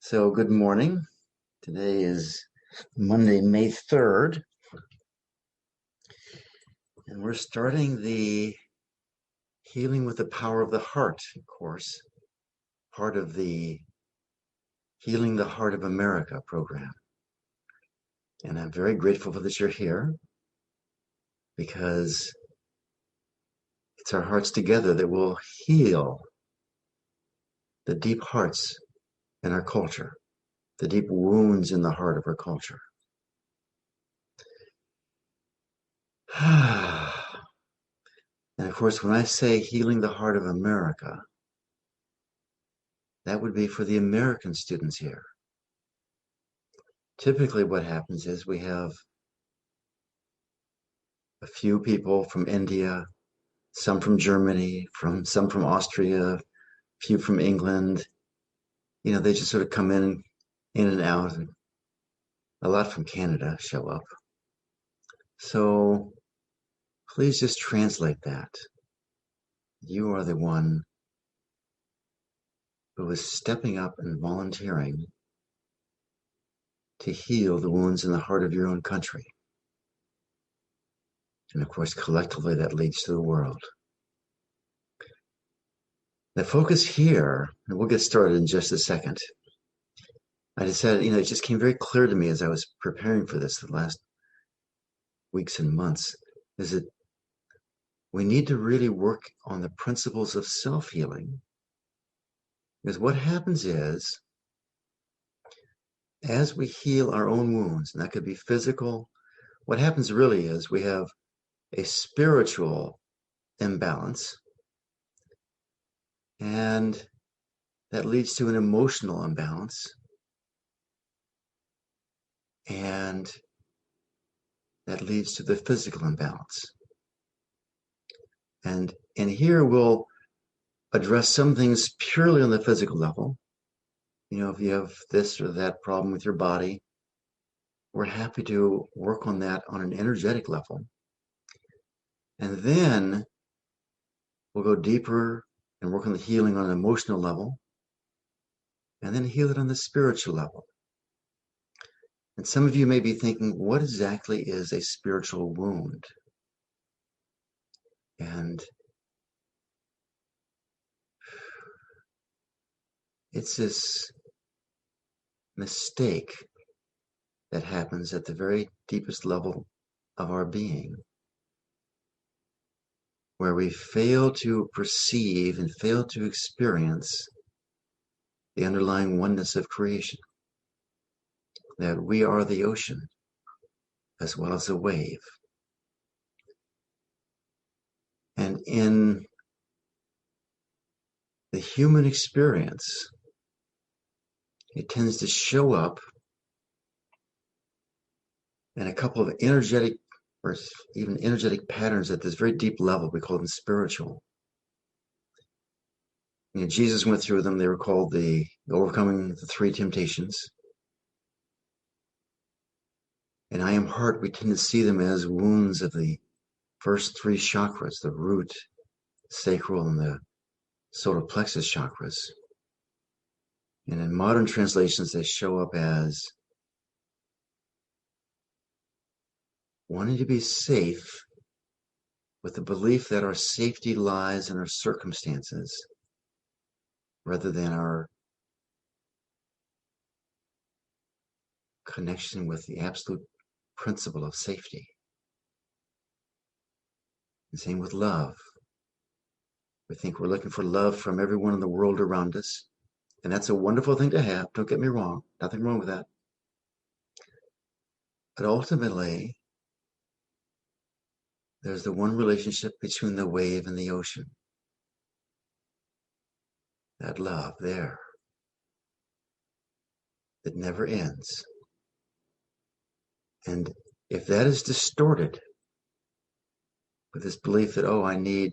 So, good morning. Today is Monday, May 3rd, and we're starting the Healing with the Power of the Heart course, part of the Healing the Heart of America program. And I'm very grateful for that you're here because it's our hearts together that will heal the deep hearts in our culture, the deep wounds in the heart of our culture. And of course, when I say healing the heart of America, that would be for the American students here. Typically what happens is we have a few people from India, some from Germany, some from Austria, a few from England. They just sort of come in and out, and a lot from Canada show up. So please just translate that. You are the one who is stepping up and volunteering to heal the wounds in the heart of your own country. And of course, collectively, that leads to the world. The focus here, and we'll get started in just a second. I decided, it just came very clear to me as I was preparing for this the last weeks and months, is that we need to really work on the principles of self-healing. Because what happens is, as we heal our own wounds, and that could be physical, what happens really is we have a spiritual imbalance, and that leads to an emotional imbalance, and that leads to the physical imbalance. And here we'll address some things purely on the physical level. If you have this or that problem with your body, we're happy to work on that on an energetic level. And then we'll go deeper and work on the healing on an emotional level, and then heal it on the spiritual level. And some of you may be thinking, what exactly is a spiritual wound? And it's this mistake that happens at the very deepest level of our being, where we fail to perceive and fail to experience the underlying oneness of creation, that we are the ocean as well as a wave. And in the human experience, it tends to show up in a couple of energetic or even energetic patterns at this very deep level. We call them spiritual. Jesus went through them. They were called the overcoming the three temptations. In I Am Heart, we tend to see them as wounds of the first three chakras, the root, sacral, and the solar plexus chakras. And in modern translations, they show up as wanting to be safe with the belief that our safety lies in our circumstances rather than our connection with the absolute principle of safety. The same with love. We think we're looking for love from everyone in the world around us, and that's a wonderful thing to have. Don't get me wrong. Nothing wrong with that. But ultimately, there's the one relationship between the wave and the ocean. That love there that never ends. And if that is distorted with this belief that, I need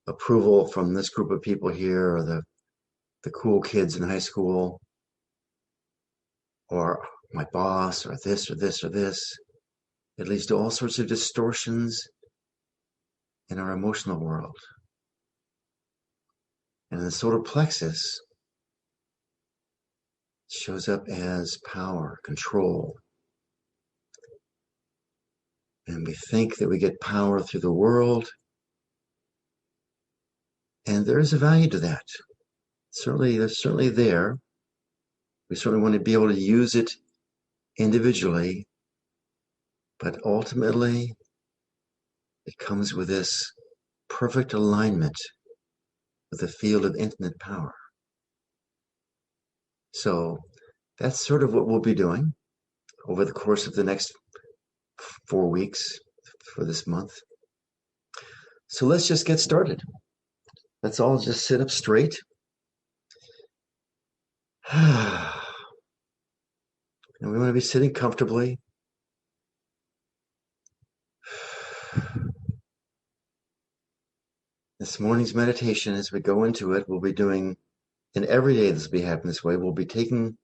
approval from this group of people here, or the cool kids in high school, or my boss, or this, or this, or this, it leads to all sorts of distortions in our emotional world. And in the solar plexus shows up as power, control. And we think that we get power through the world. And there is a value to that. There's certainly there. We certainly want to be able to use it individually. But ultimately, it comes with this perfect alignment with the field of infinite power. So that's sort of what we'll be doing over the course of the next 4 weeks for this month. So let's just get started. Let's all just sit up straight. And we want to be sitting comfortably. This morning's meditation, as we go into it, we'll be doing, and every day this will be happening this way, we'll be taking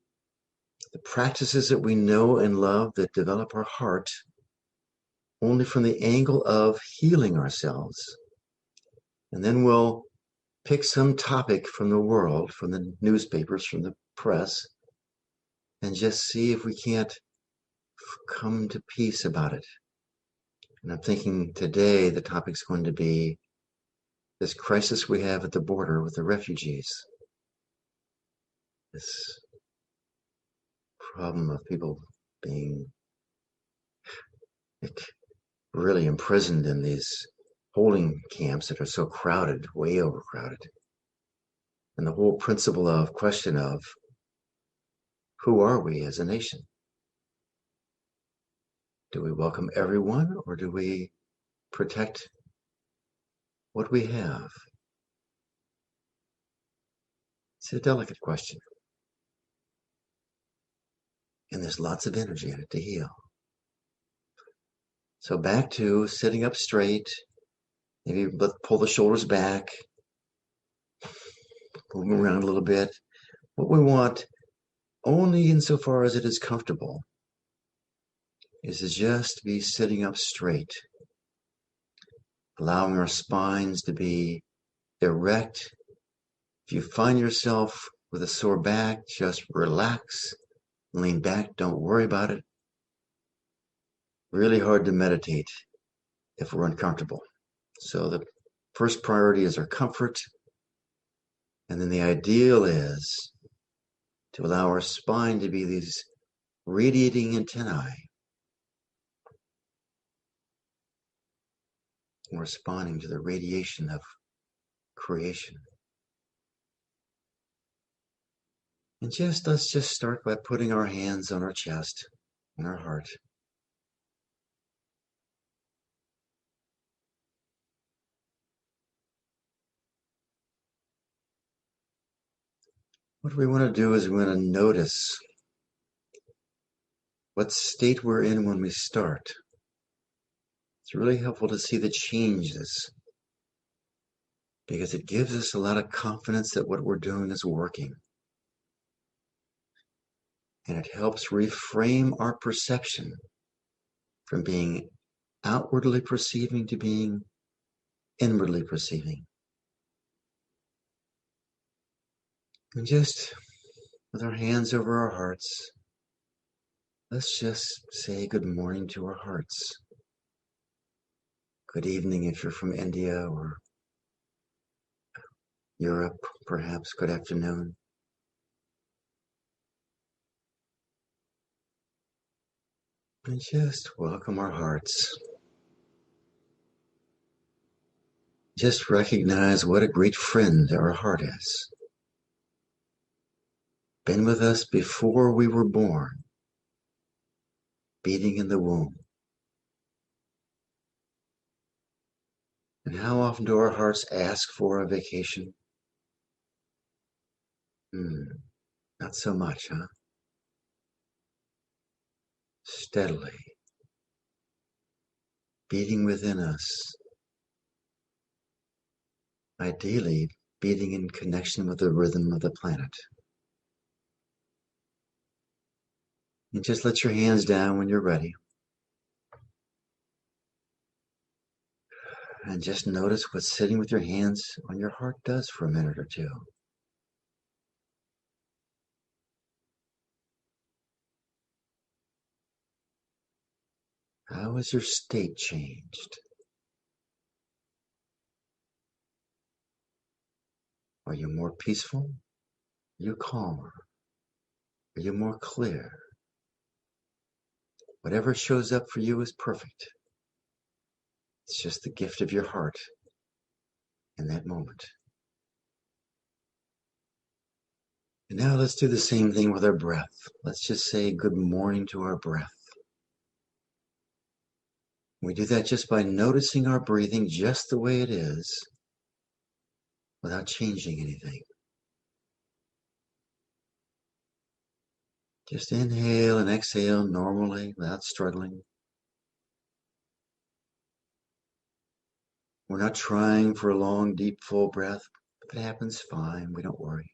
the practices that we know and love that develop our heart only from the angle of healing ourselves. And then we'll pick some topic from the world, from the newspapers, from the press, and just see if we can't come to peace about it. And I'm thinking today the topic's going to be this crisis we have at the border with the refugees. This problem of people being really imprisoned in these holding camps that are so crowded, way overcrowded. And the whole question of who are we as a nation? Do we welcome everyone, or do we protect what we have? It's a delicate question. And there's lots of energy in it to heal. So back to sitting up straight, maybe pull the shoulders back, move them around a little bit. What we want, only insofar as it is comfortable, is to just be sitting up straight, allowing our spines to be erect. If you find yourself with a sore back, just relax, lean back, don't worry about it. Really hard to meditate if we're uncomfortable. So the first priority is our comfort. And then the ideal is to allow our spine to be these radiating antennae, responding to the radiation of creation. And let's just start by putting our hands on our chest and our heart. What we want to do is we want to notice what state we're in when we start. It's really helpful to see the changes because it gives us a lot of confidence that what we're doing is working. And it helps reframe our perception from being outwardly perceiving to being inwardly perceiving. And just with our hands over our hearts, let's just say good morning to our hearts. Good evening if you're from India or Europe, perhaps. Good afternoon. And just welcome our hearts. Just recognize what a great friend our heart is. Been with us before we were born, beating in the womb. And how often do our hearts ask for a vacation? Not so much, huh? Steadily, beating within us, ideally beating in connection with the rhythm of the planet. And just let your hands down when you're ready. And just notice what sitting with your hands on your heart does for a minute or two. How has your state changed? Are you more peaceful? Are you calmer? Are you more clear? Whatever shows up for you is perfect. It's just the gift of your heart in that moment. And now let's do the same thing with our breath. Let's just say good morning to our breath. We do that just by noticing our breathing just the way it is, without changing anything. Just inhale and exhale normally without struggling. We're not trying for a long, deep, full breath. If it happens, fine. We don't worry.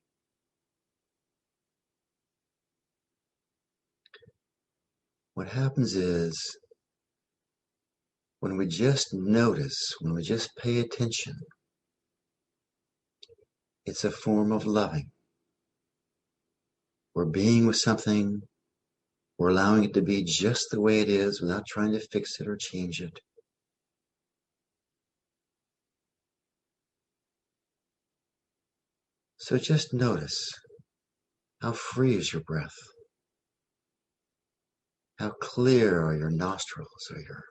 What happens is when we just notice, when we just pay attention, it's a form of loving. We're being with something. We're allowing it to be just the way it is without trying to fix it or change it. So just notice, how free is your breath? How clear are your nostrils or your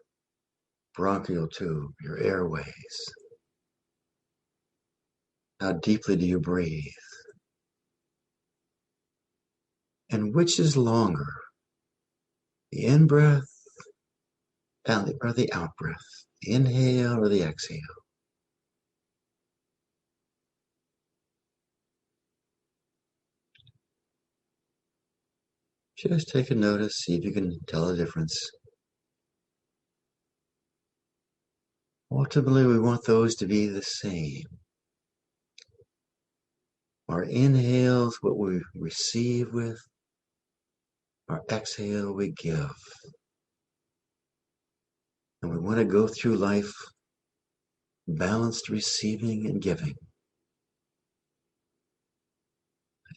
bronchial tube, your airways? How deeply do you breathe? And which is longer, the in-breath or the out-breath, the inhale or the exhale? Just take a notice, see if you can tell the difference. Ultimately, we want those to be the same. Our inhales, what we receive with, our exhale, we give. And we want to go through life balanced receiving and giving.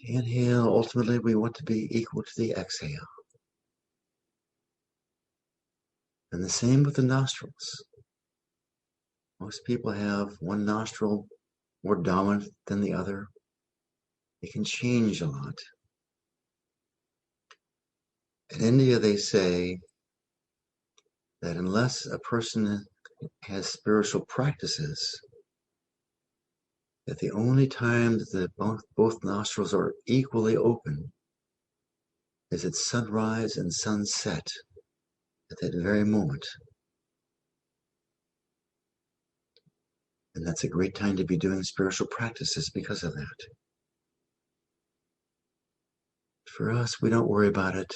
Inhale, ultimately, we want to be equal to the exhale. And the same with the nostrils. Most people have one nostril more dominant than the other. It can change a lot. In India, they say that unless a person has spiritual practices, that the only time that both nostrils are equally open is at sunrise and sunset, at that very moment. And that's a great time to be doing spiritual practices because of that. For us, we don't worry about it.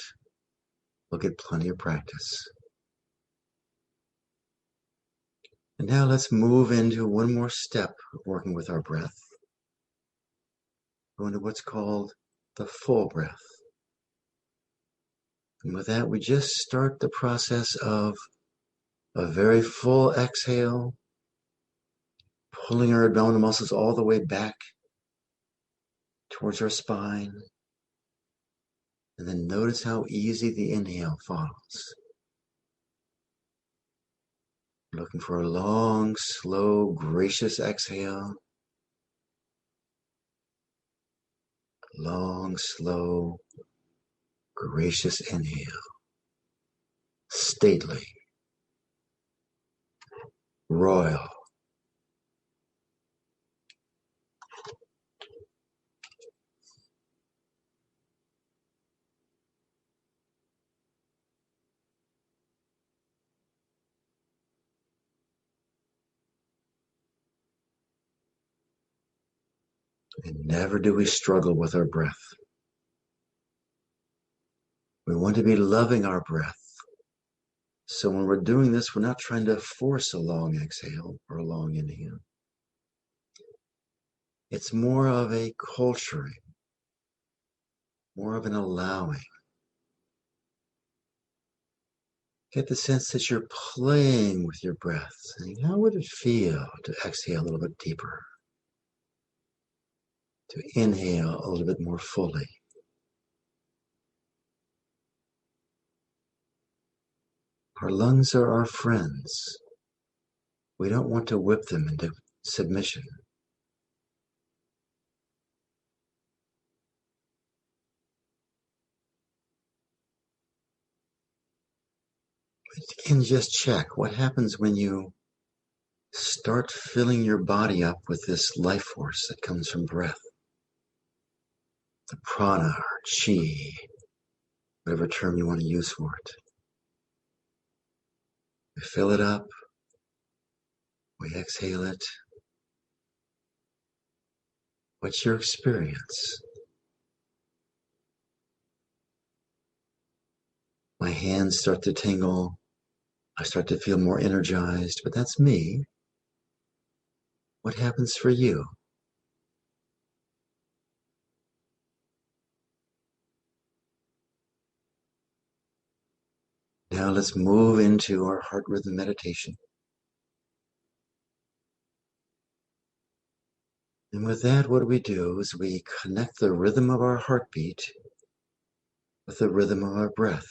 We'll get plenty of practice. And now let's move into one more step of working with our breath. Go into what's called the full breath. And with that, we just start the process of a very full exhale, pulling our abdominal muscles all the way back towards our spine. And then notice how easy the inhale follows. Looking for a long, slow, gracious exhale. Long, slow, gracious inhale. Stately. Royal. And never do we struggle with our breath. We want to be loving our breath. So when we're doing this, we're not trying to force a long exhale or a long inhale. It's more of a culturing, more of an allowing. Get the sense that you're playing with your breath, saying, how would it feel to exhale a little bit deeper? To inhale a little bit more fully. Our lungs are our friends. We don't want to whip them into submission. But again, just check what happens when you start filling your body up with this life force that comes from breath, the prana or chi, whatever term you want to use for it. We fill it up, we exhale it. What's your experience? My hands start to tingle. I start to feel more energized, but that's me. What happens for you? Now let's move into our heart rhythm meditation. And with that, what we do is we connect the rhythm of our heartbeat with the rhythm of our breath.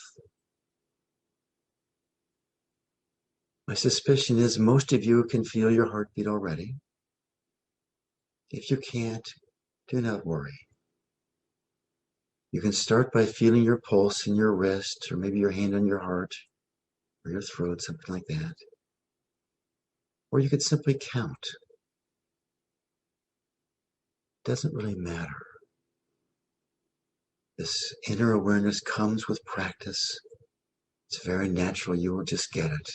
My suspicion is most of you can feel your heartbeat already. If you can't, do not worry. You can start by feeling your pulse in your wrist, or maybe your hand on your heart, or your throat, something like that. Or you could simply count. It doesn't really matter. This inner awareness comes with practice. It's very natural. You will just get it.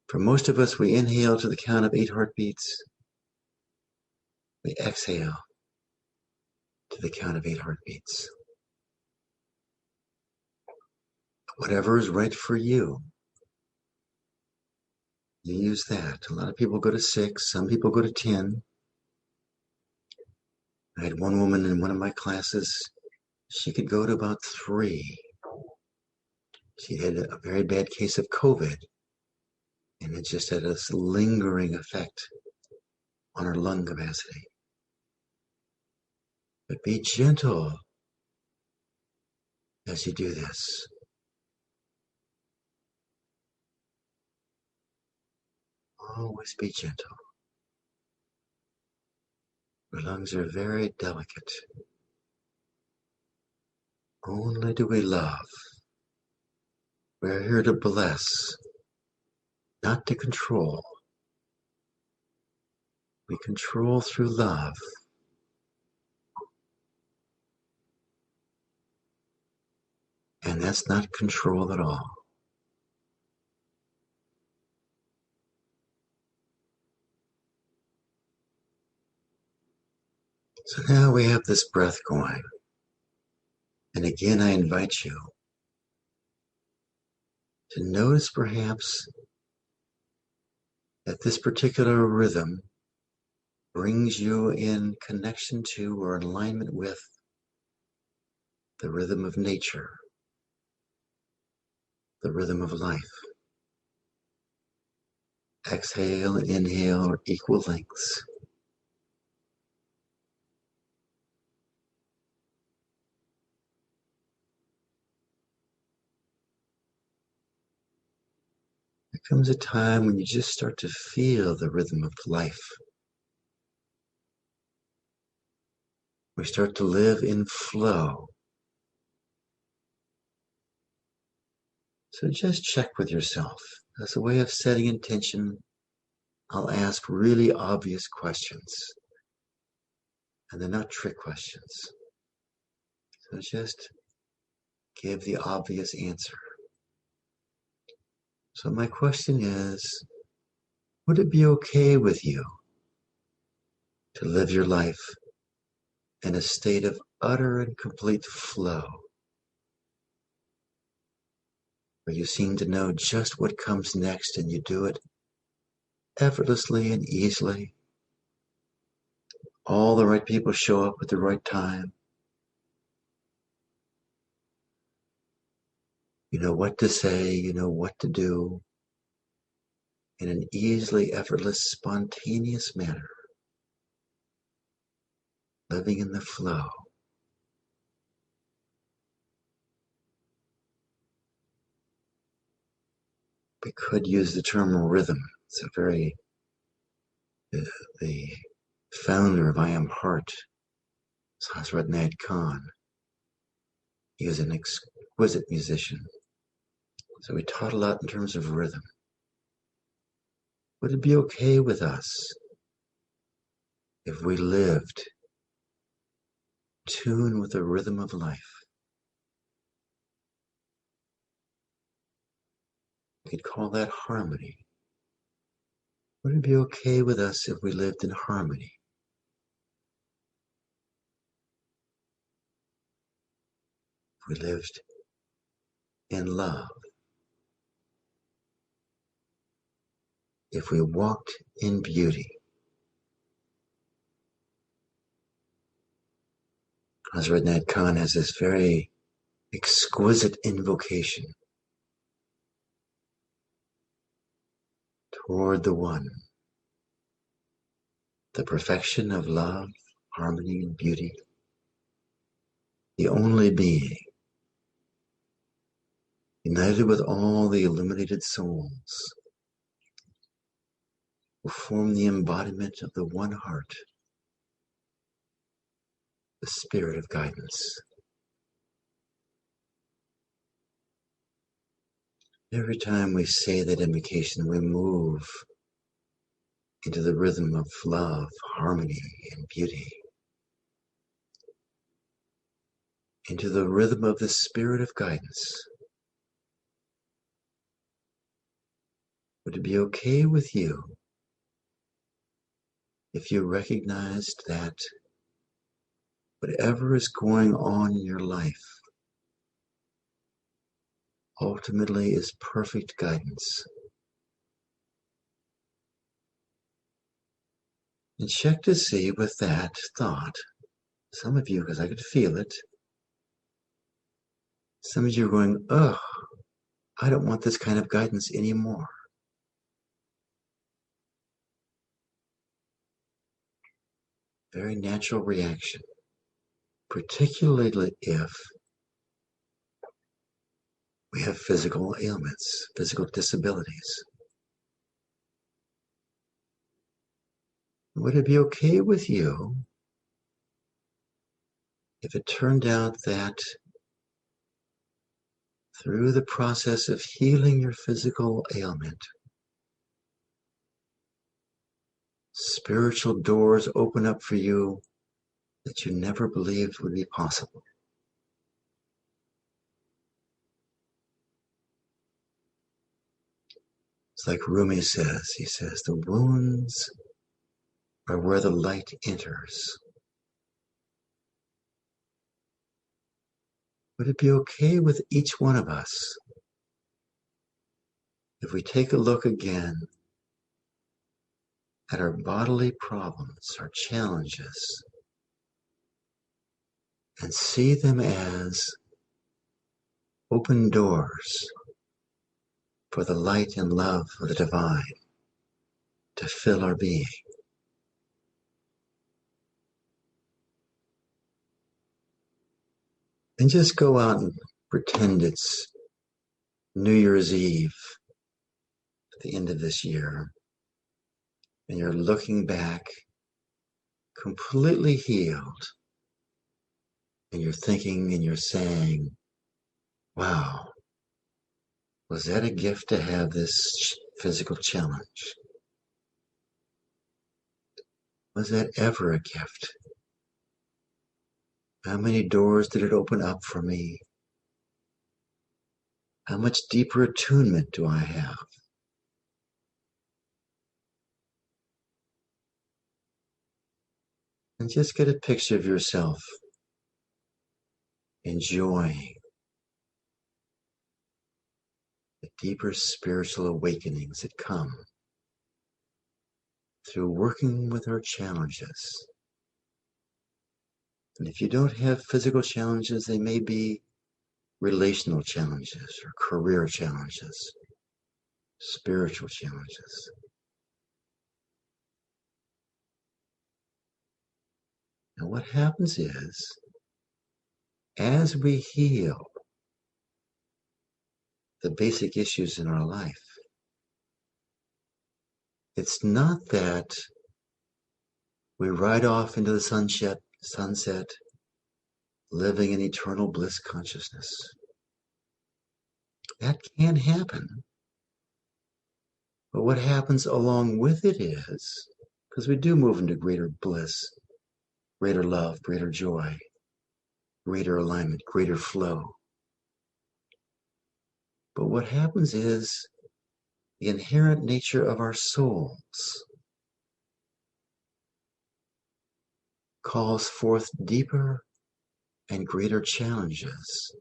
For most of us, we inhale to the count of 8 heartbeats. We exhale to the count of 8 heartbeats. Whatever is right for you, you use that. A lot of people go to 6. Some people go to 10. I had one woman in one of my classes. She could go to about 3. She had a very bad case of COVID, and it just had a lingering effect on her lung capacity. But be gentle as you do this. Always be gentle. Your lungs are very delicate. Only do we love. We're here to bless, not to control. We control through love. And that's not control at all. So now we have this breath going. And again, I invite you to notice perhaps that this particular rhythm brings you in connection to or in alignment with the rhythm of nature, the rhythm of life. Exhale and inhale are equal lengths. There comes a time when you just start to feel the rhythm of life. We start to live in flow. So just check with yourself. As a way of setting intention, I'll ask really obvious questions. And they're not trick questions. So just give the obvious answer. So my question is, would it be okay with you to live your life in a state of utter and complete flow, where you seem to know just what comes next and you do it effortlessly and easily? All the right people show up at the right time. You know what to say, you know what to do in an easily effortless, spontaneous manner, living in the flow. We could use the term rhythm. It's a very, the founder of I Am Heart, Hazrat Khan, he was an exquisite musician. So we taught a lot in terms of rhythm. Would it be okay with us if we lived tuned with the rhythm of life? We could call that harmony. Would it be okay with us if we lived in harmony? If we lived in love? If we walked in beauty? Hazrat Khan has this very exquisite invocation toward the one, the perfection of love, harmony, and beauty, the only being, united with all the illuminated souls, who form the embodiment of the one heart, the spirit of guidance. Every time we say that invocation, we move into the rhythm of love, harmony, and beauty, into the rhythm of the spirit of guidance. Would it be okay with you if you recognized that whatever is going on in your life ultimately is perfect guidance? And check to see with that thought, some of you, because I could feel it, some of you are going, ugh, I don't want this kind of guidance anymore. Very natural reaction, particularly if we have physical ailments, physical disabilities. Would it be okay with you if it turned out that through the process of healing your physical ailment, spiritual doors open up for you that you never believed would be possible? It's like Rumi says, he says, the wounds are where the light enters. Would it be okay with each one of us if we take a look again at our bodily problems, our challenges, and see them as open doors for the light and love of the divine to fill our being? And just go out and pretend it's New Year's Eve at the end of this year, and you're looking back completely healed, and you're thinking and you're saying, wow, was that a gift to have this physical challenge? Was that ever a gift? How many doors did it open up for me? How much deeper attunement do I have? And just get a picture of yourself enjoying the deeper spiritual awakenings that come through working with our challenges. And if you don't have physical challenges, they may be relational challenges or career challenges, spiritual challenges. And what happens is, as we heal the basic issues in our life, It's not that we ride off into the sunset, living in eternal bliss consciousness. That can happen. But what happens along with it is, because we do move into greater bliss, greater love, greater joy, greater alignment, greater flow. But what happens is the inherent nature of our souls calls forth deeper and greater challenges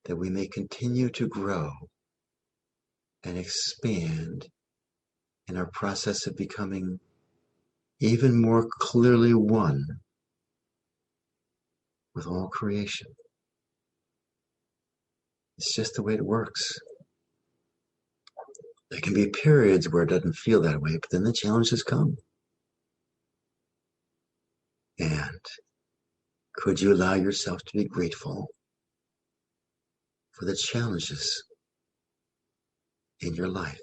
that we may continue to grow and expand in our process of becoming even more clearly one with all creation. It's just the way it works. There can be periods where it doesn't feel that way, but then the challenges come. And could you allow yourself to be grateful for the challenges in your life?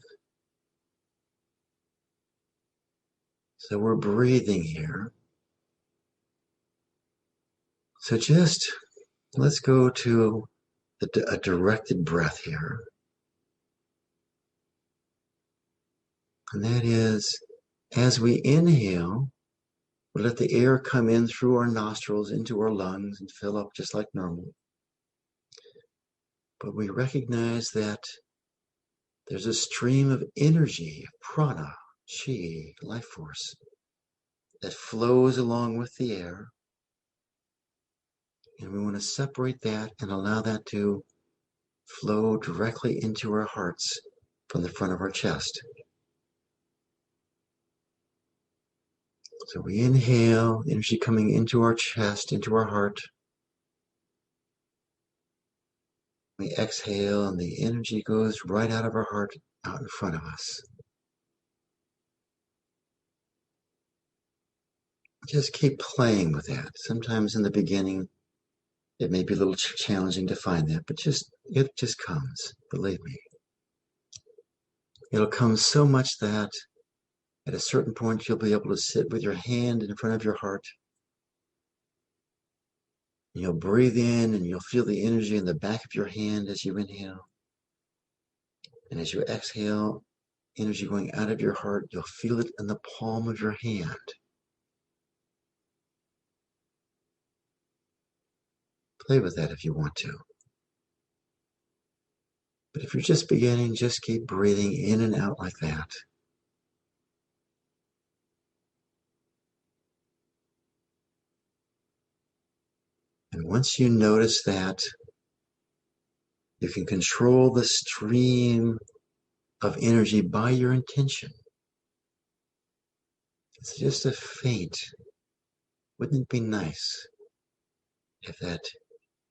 So we're breathing here. So just let's go to a directed breath here. And that is, as we inhale, we let the air come in through our nostrils into our lungs and fill up just like normal. But we recognize that there's a stream of energy, prana, chi, life force, that flows along with the air. And we want to separate that and allow that to flow directly into our hearts from the front of our chest. So we inhale, energy coming into our chest, into our heart. We exhale, and the energy goes right out of our heart, out in front of us. Just keep playing with that. Sometimes in the beginning, it may be a little challenging to find that, but it just comes, believe me. It'll come so much that at a certain point, you'll be able to sit with your hand in front of your heart. You'll breathe in and you'll feel the energy in the back of your hand as you inhale. And as you exhale, energy going out of your heart, you'll feel it in the palm of your hand. Play with that if you want to. But if you're just beginning, just keep breathing in and out like that. And once you notice that, you can control the stream of energy by your intention. It's just a faint. Wouldn't it be nice if that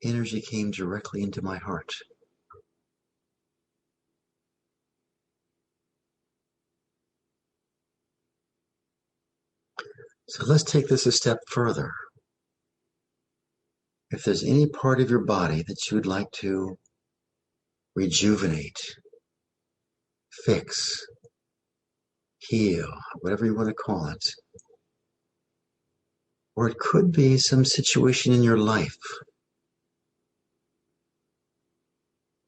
energy came directly into my heart? So let's take this a step further. If there's any part of your body that you would like to rejuvenate, fix, heal, whatever you want to call it, or it could be some situation in your life,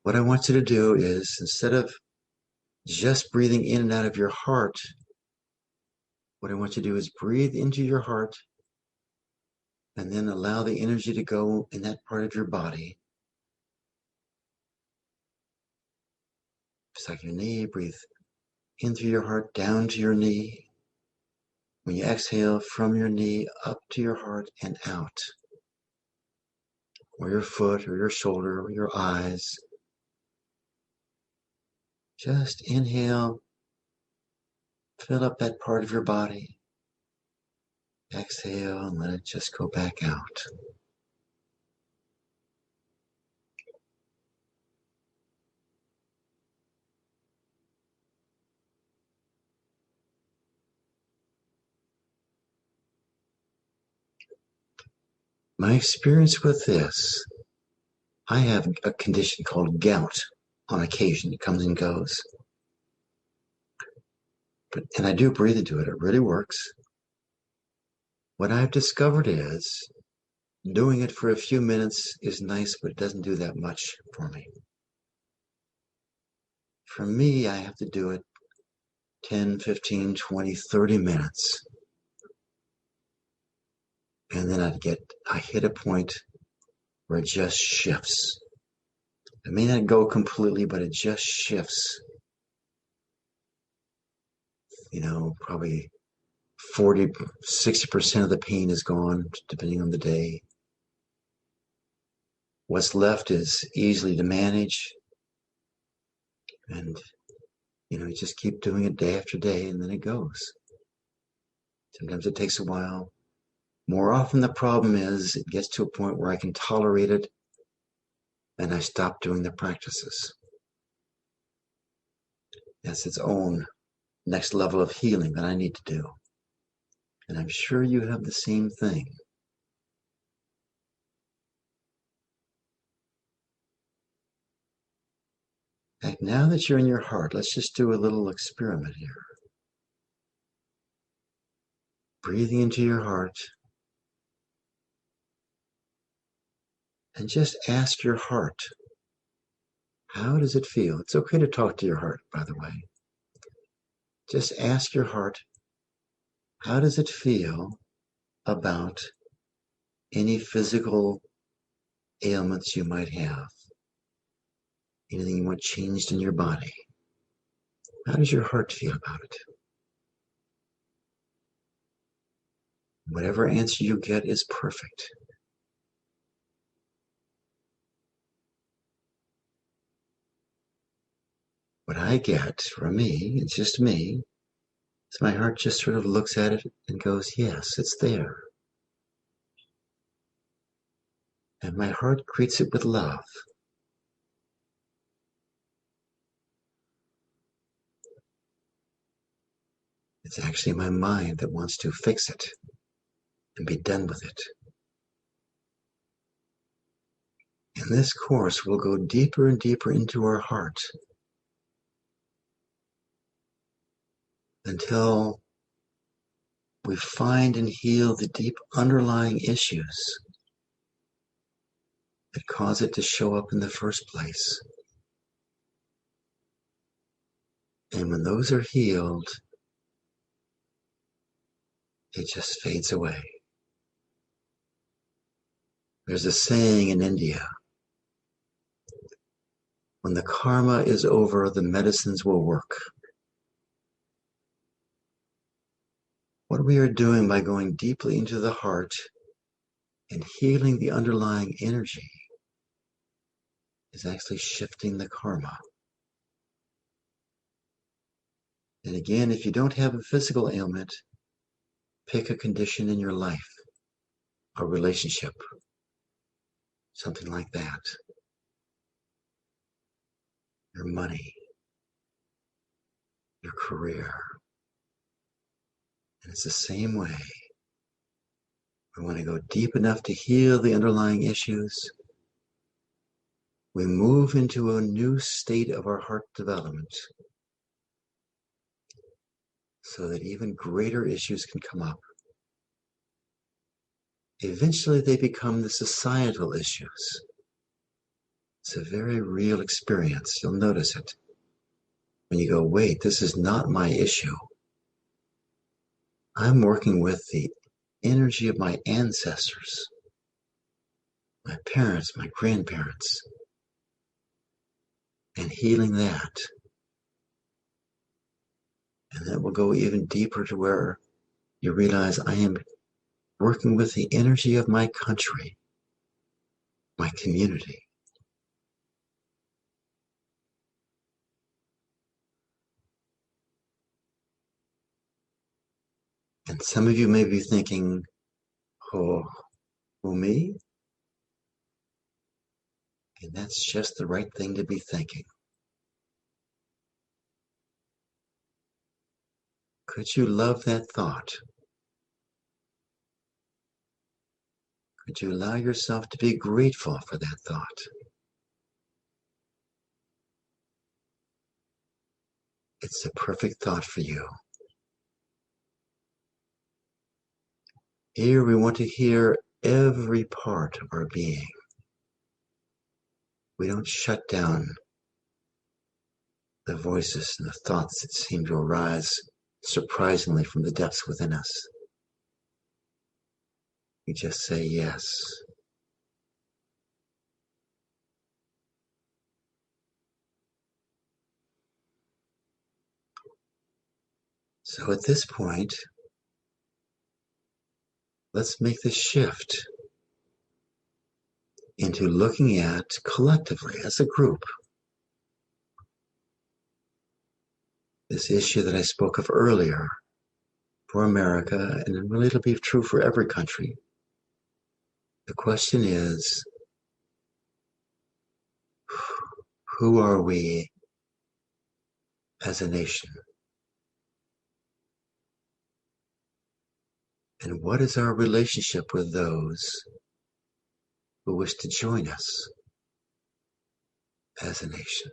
what I want you to do is, instead of just breathing in and out of your heart, what I want you to do is breathe into your heart and then allow the energy to go in that part of your body. Just like your knee, breathe in through your heart, down to your knee. When you exhale, from your knee up to your heart and out. Or your foot, or your shoulder, or your eyes. Just inhale, fill up that part of your body. Exhale and let it just go back out. My experience with this, I have a condition called gout on occasion. It comes and goes. And I do breathe into it. It really works. What I've discovered is doing it for a few minutes is nice, but it doesn't do that much for me. For me, I have to do it 10, 15, 20, 30 minutes. And then I hit a point where it just shifts. It may not go completely, but it just shifts. Probably 40, 60% of the pain is gone, depending on the day. What's left is easily to manage. And, you just keep doing it day after day, and then it goes. Sometimes it takes a while. More often, the problem is it gets to a point where I can tolerate it, and I stop doing the practices. That's its own next level of healing that I need to do. And I'm sure you have the same thing. And now that you're in your heart, let's just do a little experiment here. Breathing into your heart. And just ask your heart, how does it feel? It's okay to talk to your heart, by the way. Just ask your heart, how does it feel about any physical ailments you might have? Anything you want changed in your body? How does your heart feel about it? Whatever answer you get is perfect. What I get from me, it's just me, is my heart just sort of looks at it and goes, yes, it's there. And my heart greets it with love. It's actually my mind that wants to fix it and be done with it. In this course, we'll go deeper and deeper into our heart until we find and heal the deep underlying issues that cause it to show up in the first place. And when those are healed, it just fades away. There's a saying in India, when the karma is over, the medicines will work. What we are doing by going deeply into the heart and healing the underlying energy is actually shifting the karma. And again, if you don't have a physical ailment, pick a condition in your life, a relationship, something like that. Your money, your career. And it's the same way. We want to go deep enough to heal the underlying issues. We move into a new state of our heart development so that even greater issues can come up. Eventually, they become the societal issues. It's a very real experience. You'll notice it. When you go, wait, this is not my issue. I'm working with the energy of my ancestors, my parents, my grandparents, and healing that. And that will go even deeper to where you realize I am working with the energy of my country, my community. And some of you may be thinking, oh, me? And that's just the right thing to be thinking. Could you love that thought? Could you allow yourself to be grateful for that thought? It's the perfect thought for you. Here we want to hear every part of our being. We don't shut down the voices and the thoughts that seem to arise surprisingly from the depths within us. We just say yes. So at this point, let's make the shift into looking at collectively as a group this issue that I spoke of earlier for America, and really it'll be true for every country. The question is, who are we as a nation? And what is our relationship with those who wish to join us as a nation?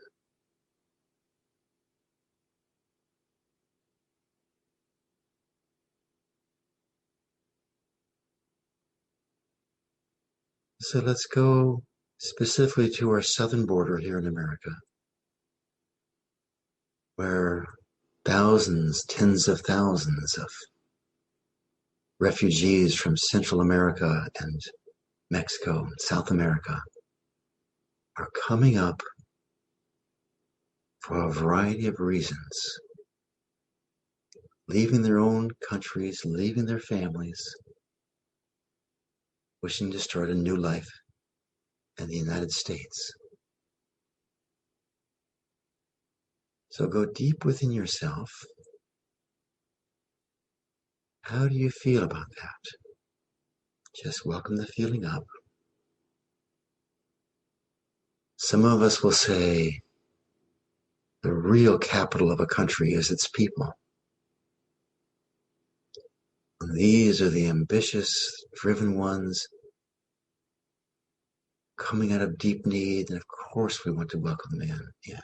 So let's go specifically to our southern border here in America, where thousands, tens of thousands of refugees from Central America and Mexico and South America are coming up for a variety of reasons, leaving their own countries, leaving their families, wishing to start a new life in the United States. So go deep within yourself. How do you feel about that? Just welcome the feeling up. Some of us will say the real capital of a country is its people. And these are the ambitious, driven ones coming out of deep need, and of course we want to welcome them in.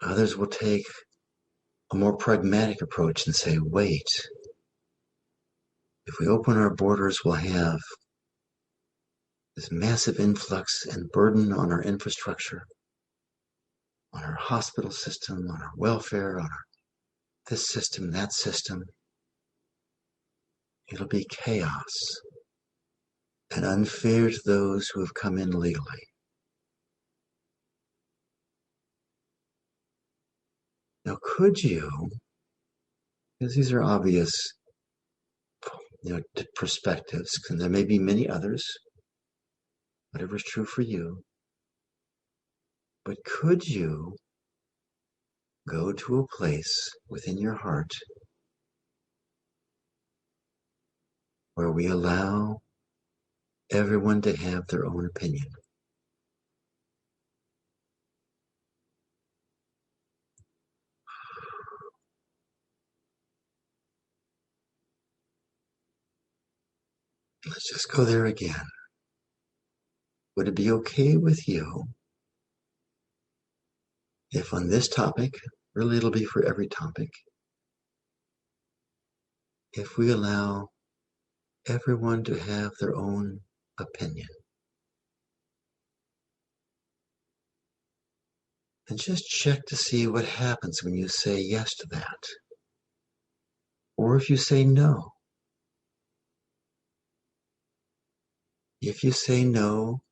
Others will take a more pragmatic approach and say, wait, if we open our borders, we'll have this massive influx and burden on our infrastructure, on our hospital system, on our welfare, on our this system, that system. It'll be chaos and unfair to those who have come in legally. Now, could you, because these are obvious, perspectives, and there may be many others, whatever's true for you, but could you go to a place within your heart where we allow everyone to have their own opinion? Let's just go there again. Would it be okay with you if on this topic, really it'll be for every topic, if we allow everyone to have their own opinion? And just check to see what happens when you say yes to that. Or if you say no. If you say no,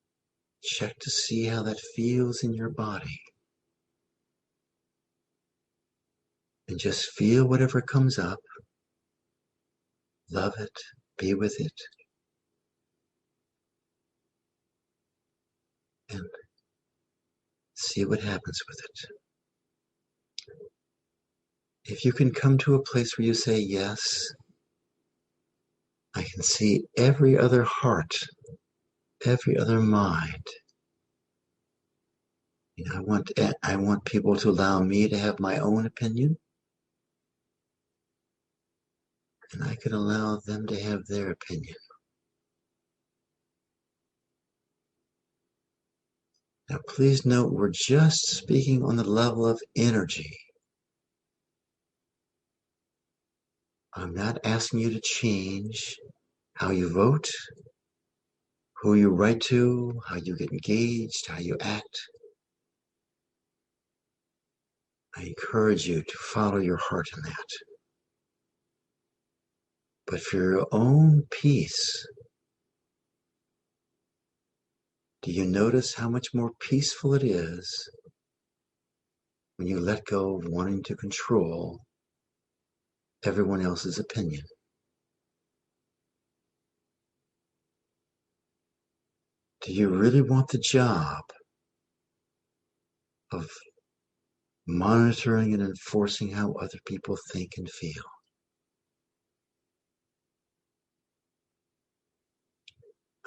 check to see how that feels in your body. And just feel whatever comes up. Love it. Be with it. And see what happens with it. If you can come to a place where you say yes, I can see every other heart, every other mind. I want people to allow me to have my own opinion, and I can allow them to have their opinion. Now, please note, we're just speaking on the level of energy. I'm not asking you to change how you vote, who you write to, how you get engaged, how you act. I encourage you to follow your heart in that. But for your own peace, do you notice how much more peaceful it is when you let go of wanting to control everyone else's opinion? Do you really want the job of monitoring and enforcing how other people think and feel?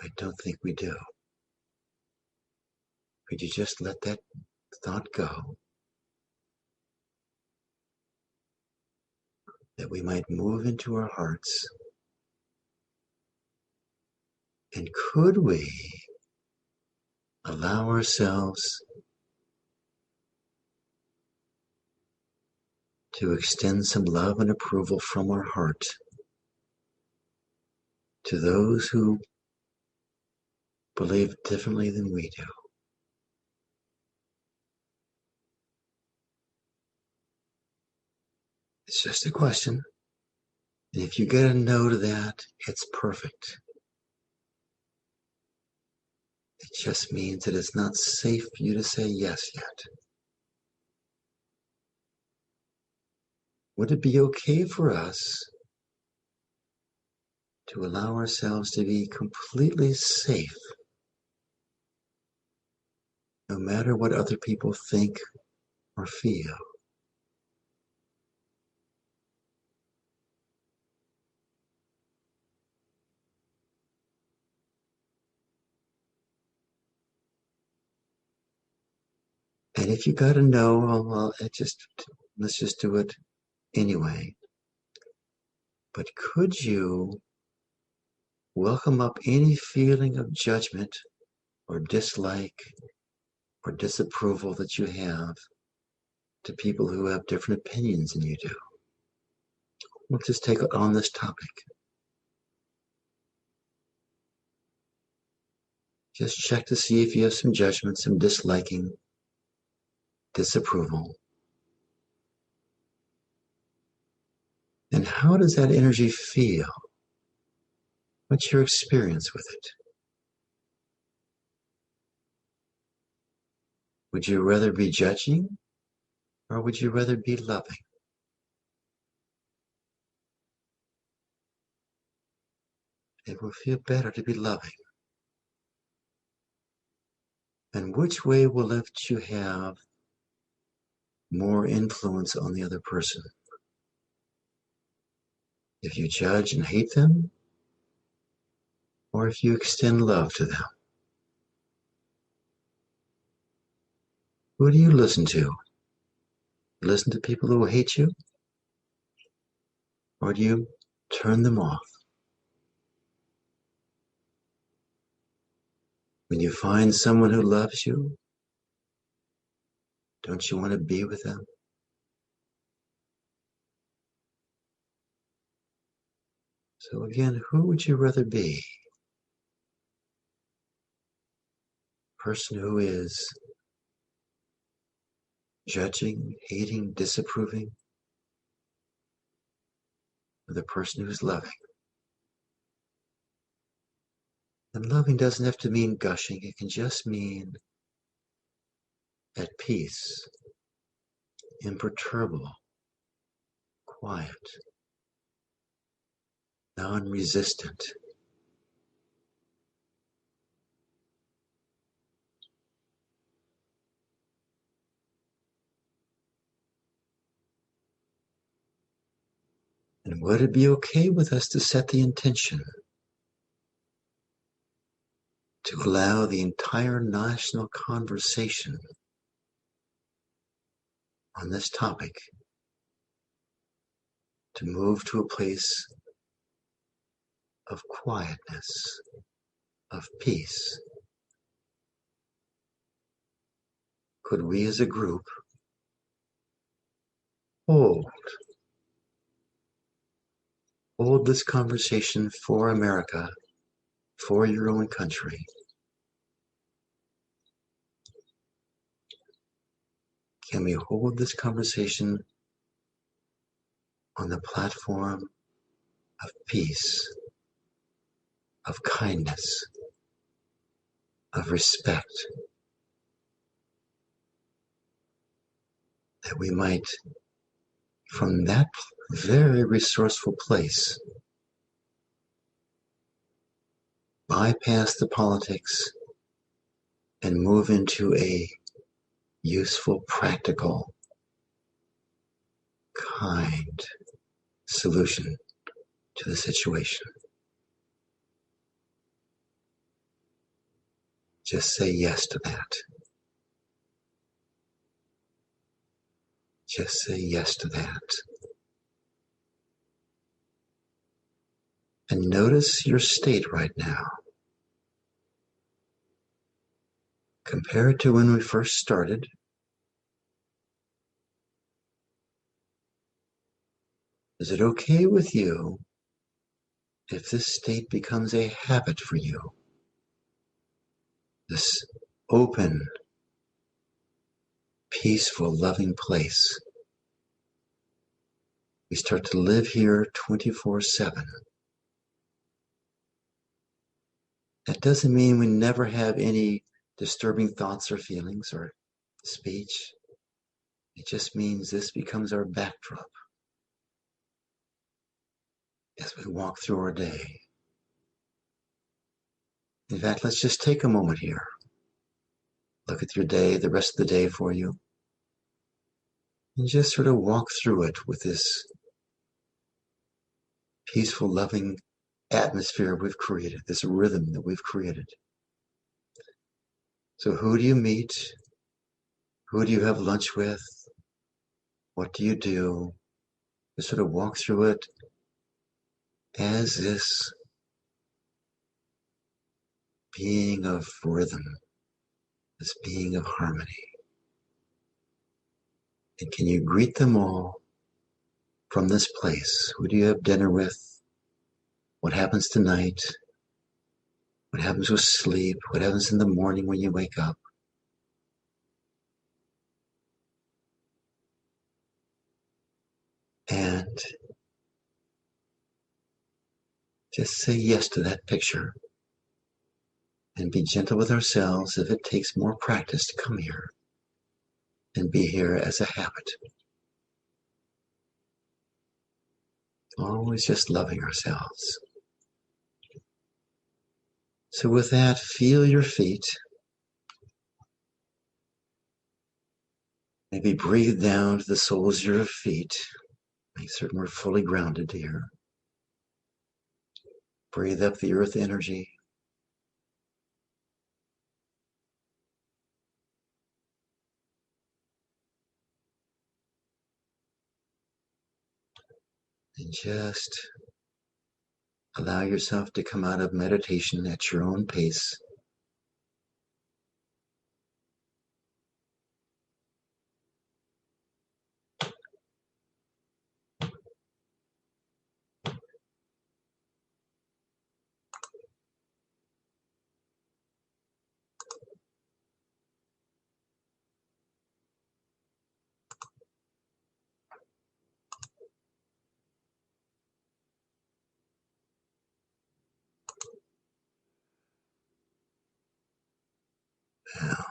I don't think we do. Could you just let that thought go, that we might move into our hearts? And could we allow ourselves to extend some love and approval from our heart to those who believe differently than we do? It's just a question. And if you get a no to that, it's perfect. It just means that it's not safe for you to say yes yet. Would it be okay for us to allow ourselves to be completely safe, no matter what other people think or feel? And if you got to know, well, let's just do it anyway. But could you welcome up any feeling of judgment or dislike or disapproval that you have to people who have different opinions than you do? Let's just take it on this topic. Just check to see if you have some judgment, some disliking, disapproval. And how does that energy feel? What's your experience with it? Would you rather be judging or would you rather be loving? It will feel better to be loving. And which way will let you have more influence on the other person? If you judge and hate them, or if you extend love to them? Who do you listen to? Listen to people who hate you? Or do you turn them off? When you find someone who loves you, don't you want to be with them? So again, who would you rather be? Person who is judging, hating, disapproving, or the person who's loving? And loving doesn't have to mean gushing. It can just mean at peace, imperturbable, quiet, non-resistant. And would it be okay with us to set the intention to allow the entire national conversation on this topic to move to a place of quietness, of peace? Could we as a group hold hold this conversation for America, for your own country. Can we hold this conversation on the platform of peace, of kindness, of respect, that we might, from that very resourceful place, bypass the politics and move into a useful, practical, kind solution to the situation. Just say yes to that. Just say yes to that. And notice your state right now. Compare it to when we first started. Is it okay with you if this state becomes a habit for you? This open, peaceful, loving place. We start to live here 24/7. That doesn't mean we never have any disturbing thoughts or feelings or speech. It just means this becomes our backdrop as we walk through our day. In fact, let's just take a moment here. Look at your day, the rest of the day for you, and just sort of walk through it with this peaceful, loving atmosphere we've created, this rhythm that we've created. So who do you meet? Who do you have lunch with? What do you do? Just sort of walk through it as this being of rhythm, this being of harmony. And can you greet them all from this place? Who do you have dinner with? What happens tonight? What happens with sleep? What happens in the morning when you wake up? And just say yes to that picture and be gentle with ourselves if it takes more practice to come here and be here as a habit. Always just loving ourselves. So with that, feel your feet. Maybe breathe down to the soles of your feet. Make certain we're fully grounded here. Breathe up the earth energy. And just allow yourself to come out of meditation at your own pace. Now,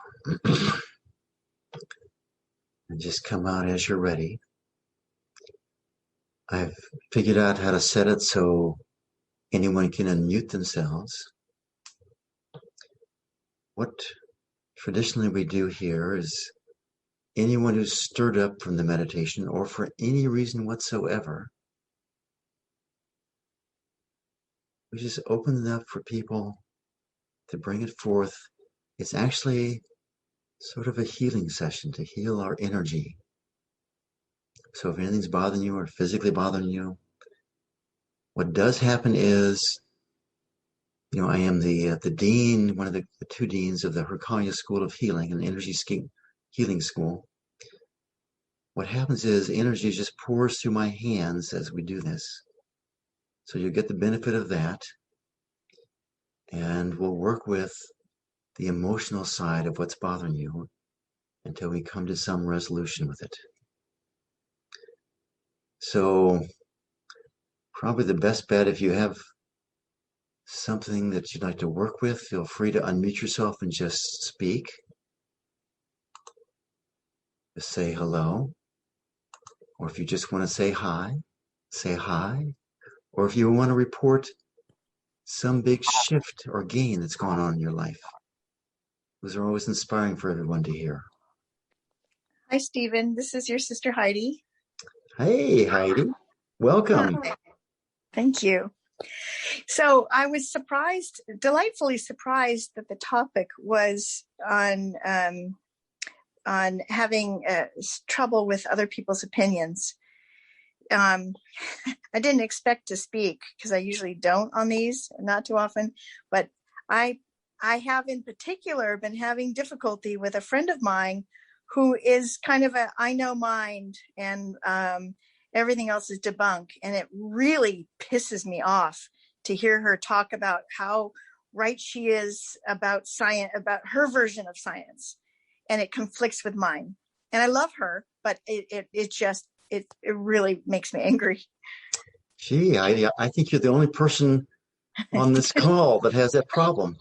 and just come out as you're ready. I've figured out how to set it so anyone can unmute themselves. What traditionally we do here is anyone who's stirred up from the meditation or for any reason whatsoever, we just open it up for people to bring it forth. It's actually sort of a healing session to heal our energy. So if anything's bothering you or physically bothering you, what does happen is, I am the dean, one of the two deans of the HHA School of Healing and Energy Healing School. What happens is energy just pours through my hands as we do this. So you get the benefit of that. And we'll work with the emotional side of what's bothering you until we come to some resolution with it. So probably the best bet, if you have something that you'd like to work with, feel free to unmute yourself and just speak. Just say hello. Or if you just want to say hi, say hi. Or if you want to report some big shift or gain that's gone on in your life. Those are always inspiring for everyone to hear. Hi, Stephen. This is your sister Heidi. Hey, Heidi. Welcome. Hi. Thank you. So I was delightfully surprised that the topic was on having trouble with other people's opinions. I didn't expect to speak because I usually don't on these, not too often, but I have in particular been having difficulty with a friend of mine who is kind of a I know mind, and everything else is debunk. And it really pisses me off to hear her talk about how right she is about science, about her version of science, and it conflicts with mine. And I love her, but it really makes me angry. Gee, I think you're the only person on this call that has that problem.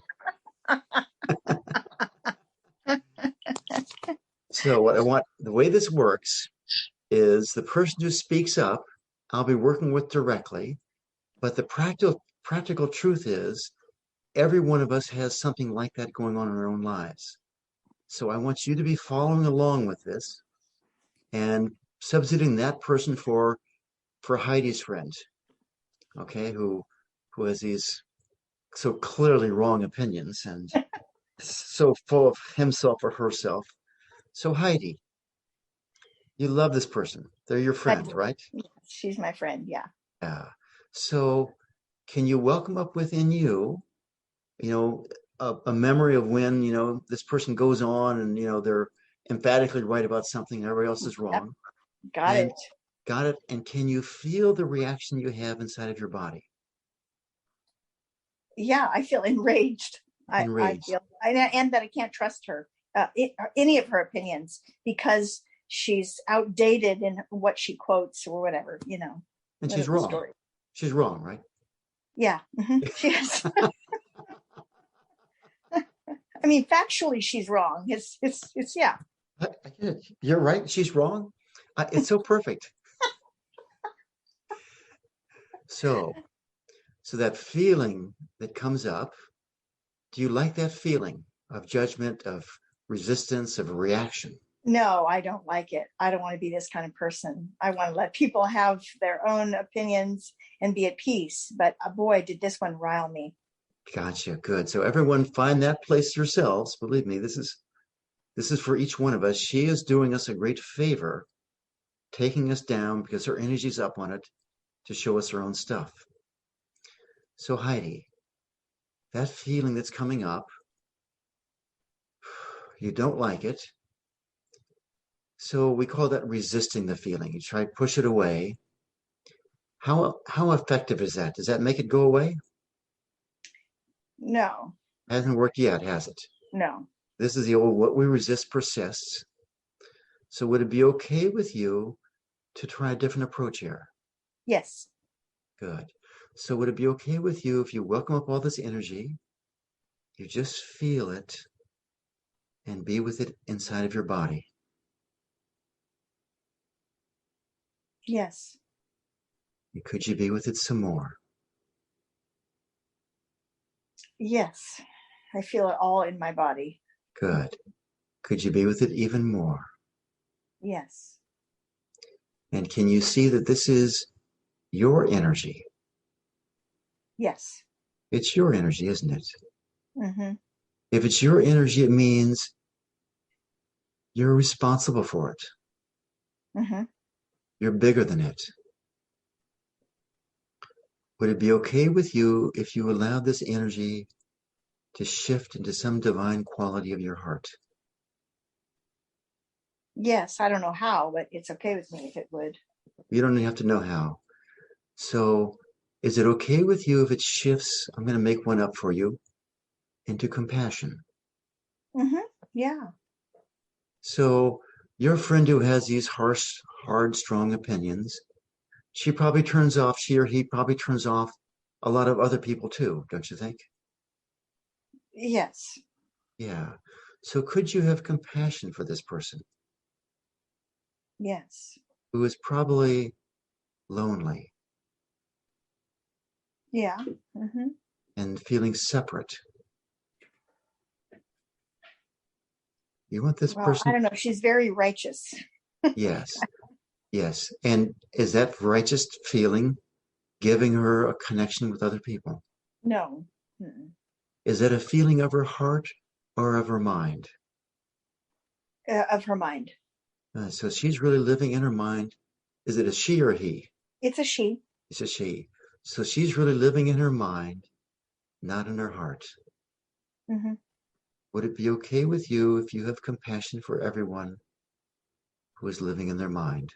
So what I want, the way this works is the person who speaks up, I'll be working with directly, but the practical truth is every one of us has something like that going on in our own lives. So I want you to be following along with this and substituting that person for Heidi's friend, okay, who has these so clearly wrong opinions and so full of himself or herself. So Heidi, you love this person. They're your friend, right? She's my friend, yeah. Yeah. So can you welcome up within you, a memory of when, this person goes on and, they're emphatically right about something, everybody else is wrong. Got it. Got it. And can you feel the reaction you have inside of your body? Yeah, I feel enraged. Enraged. I feel, and that I can't trust her, any of her opinions, because she's outdated in what she quotes or whatever, And she's wrong. Story. She's wrong, right? Yeah, she is. I mean, factually, she's wrong. It's yeah. I get it. You're right. She's wrong. It's so perfect. So that feeling that comes up, do you like that feeling of judgment, of resistance, of reaction? No, I don't like it. I don't want to be this kind of person. I want to let people have their own opinions and be at peace. But boy, did this one rile me. Gotcha. Good. So everyone find that place yourselves. Believe me, this is for each one of us. She is doing us a great favor, taking us down because her energy's up on it to show us her own stuff. So Heidi, that feeling that's coming up, you don't like it. So we call that resisting the feeling. You try to push it away. How effective is that? Does that make it go away? No. Hasn't worked yet, has it? No. This is the old what we resist persists. So would it be okay with you to try a different approach here? Yes. Good. So would it be okay with you if you welcome up all this energy, you just feel it and be with it inside of your body? Yes. And could you be with it some more? Yes. I feel it all in my body. Good. Could you be with it even more? Yes. And can you see that this is your energy? Yes. It's your energy, isn't it? Mm-hmm. If it's your energy, it means you're responsible for it. Mm-hmm. You're bigger than it. Would it be okay with you if you allowed this energy to shift into some divine quality of your heart? Yes, I don't know how, but it's okay with me if it would. You don't have to know how. So Is it okay with you if it shifts? I'm going to make one up for you into compassion. Mm-hmm. Yeah. So, your friend who has these harsh, hard, strong opinions, she or he probably turns off a lot of other people too, don't you think? Yes. Yeah. So, could you have compassion for this person Yes. who is probably lonely Yeah. Mm-hmm. and feeling separate? You want this Well, I person? don't know. She's very righteous. Yes, yes. And is that righteous feeling giving her a connection with other people? No. Mm-mm. Is that a feeling of her heart or of her mind? Of her mind. So she's really living in her mind. Is it a she or a he? It's a she. It's a she. So she's really living in her mind, not in her heart. Mm-hmm. Would it be okay with you if you have compassion for everyone who is living in their mind?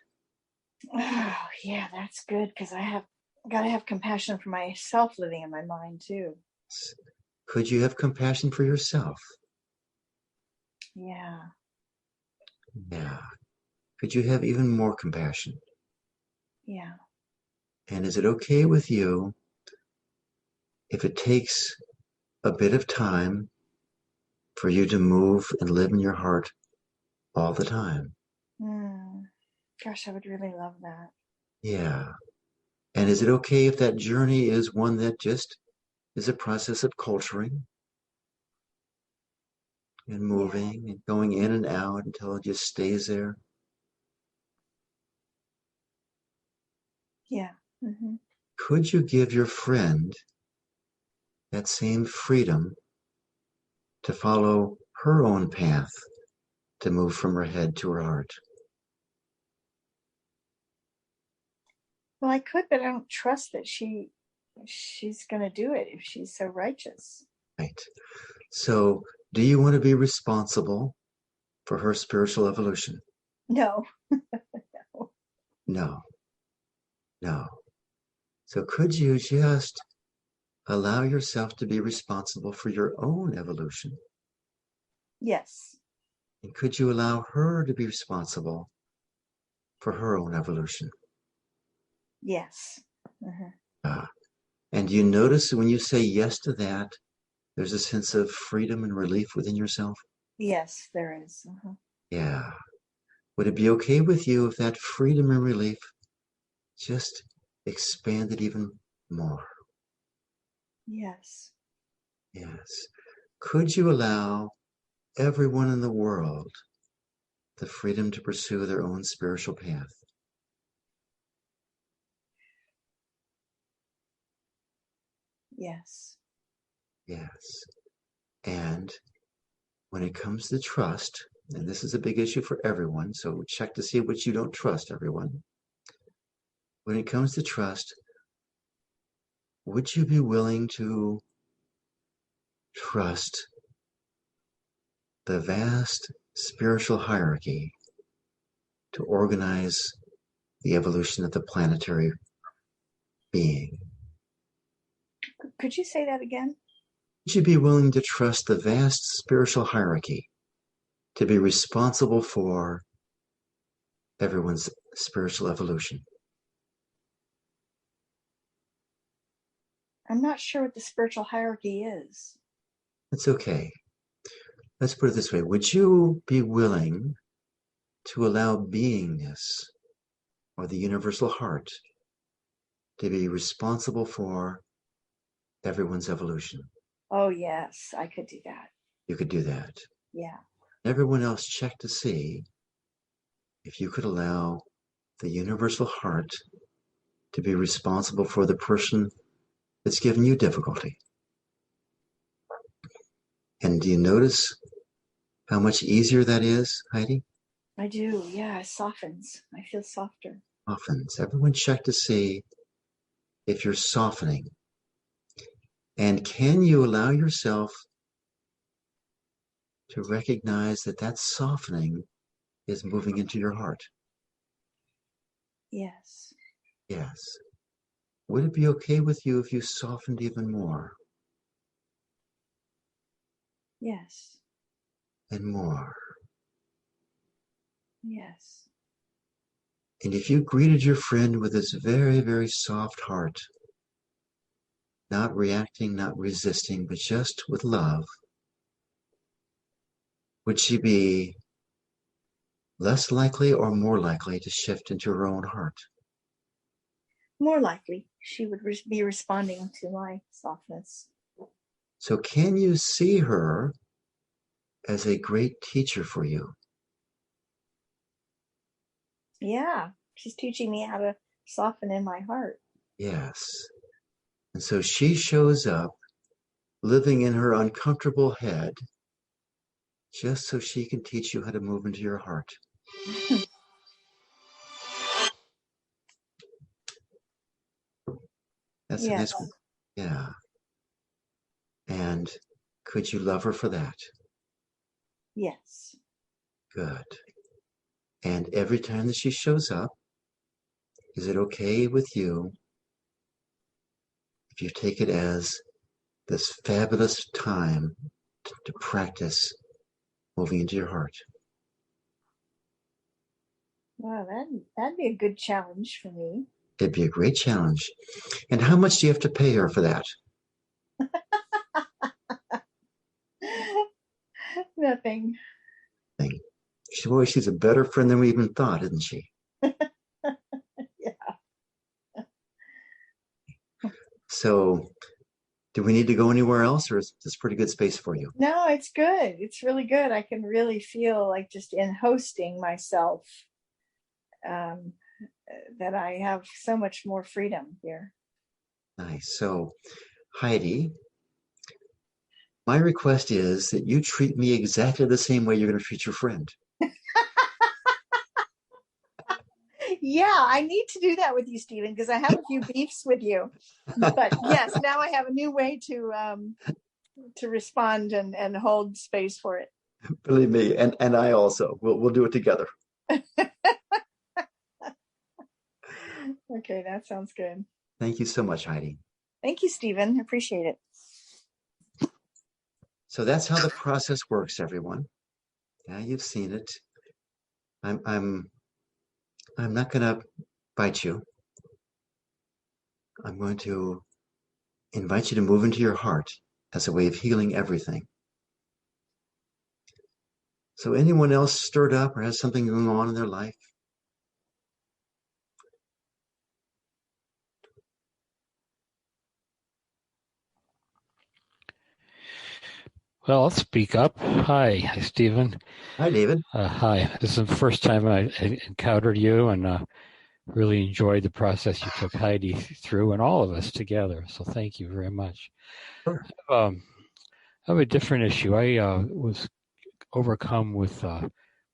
Oh, yeah, that's good because I have got to have compassion for myself living in my mind too. Could you have compassion for yourself? Yeah. Yeah. Could you have even more compassion? Yeah. And is it okay with you if it takes a bit of time for you to move and live in your heart all the time? Mm. Gosh, I would really love that. Yeah. And is it okay if that journey is one that just is a process of culturing and Yeah. moving and going in and out until it just stays there? Yeah. Mm-hmm. Could you give your friend that same freedom to follow her own path to move from her head to her heart? Well, I could, but I don't trust that she's going to do it if she's so righteous. Right. So, do you want to be responsible for her spiritual evolution? No. No, no. So, could you just allow yourself to be responsible for your own evolution? Yes. And could you allow her to be responsible for her own evolution? Yes. Uh-huh. Uh, and do you notice when you say yes to that, there's a sense of freedom and relief within yourself? Yes, there is. Uh-huh. Yeah. Would it be okay with you if that freedom and relief just expanded even more? Yes. Yes. Could you allow everyone in the world the freedom to pursue their own spiritual path? Yes. Yes. And when it comes to trust, and this is a big issue for everyone, so check to see what you don't trust, everyone. When it comes to trust, would you be willing to trust the vast spiritual hierarchy to organize the evolution of the planetary being? Could you say that again? Would you be willing to trust the vast spiritual hierarchy to be responsible for everyone's spiritual evolution? I'm not sure what the spiritual hierarchy is. It's okay. Let's put it this way. Would you be willing to allow beingness or the universal heart to be responsible for everyone's evolution? Oh, yes, I could do that. You could do that. Yeah. Everyone else check to see if you could allow the universal heart to be responsible for the person that's given you difficulty. And do you notice how much easier that is, Heidi? I do. Yeah, it softens. I feel softer. Often. So everyone check to see if you're softening. And can you allow yourself to recognize that that softening is moving into your heart? Yes. Yes. would it be okay with you if you softened even more Yes. and more? Yes. And if you greeted your friend with this very, very soft heart, not reacting, not resisting, but just with love, would she be less likely or more likely to shift into her own heart? More likely, she would be responding to my softness. So can you see her as a great teacher for you? Yeah, she's teaching me how to soften in my heart. Yes. And so she shows up living in her uncomfortable head just so she can teach you how to move into your heart. That's a nice Yes. one. Yeah. And could you love her for that? Yes. Good. And every time that she shows up, is it okay with you if you take it as this fabulous time to practice moving into your heart? Wow, that'd be a good challenge for me. It'd be a great challenge. And how much do you have to pay her for that? Nothing. Thing. She's a better friend than we even thought, isn't she? Yeah. So, do we need to go anywhere else, or is this pretty good space for you? No, it's good. It's really good. I can really feel like just in hosting myself um, that I have so much more freedom here. Nice. So, Heidi, my request is that you treat me exactly the same way you're going to treat your friend. Yeah, I need to do that with you, Stephen, because I have a few beefs with you. But yes, now I have a new way to respond and hold space for it. Believe me, and I also. We'll do it together. Okay, that sounds good. Thank you so much, Heidi. Thank you, Stephen. Appreciate it. So that's how the process works, everyone. Yeah, you've seen it. I'm not going to bite you. I'm going to invite you to move into your heart as a way of healing everything. So anyone else stirred up or has something going on in their life? Well, I'll speak up. Hi, Stephen. Hi, David. Hi. This is the first time I encountered you, and really enjoyed the process you took Heidi through and all of us together. So thank you very much. Sure. I have a different issue. I was overcome with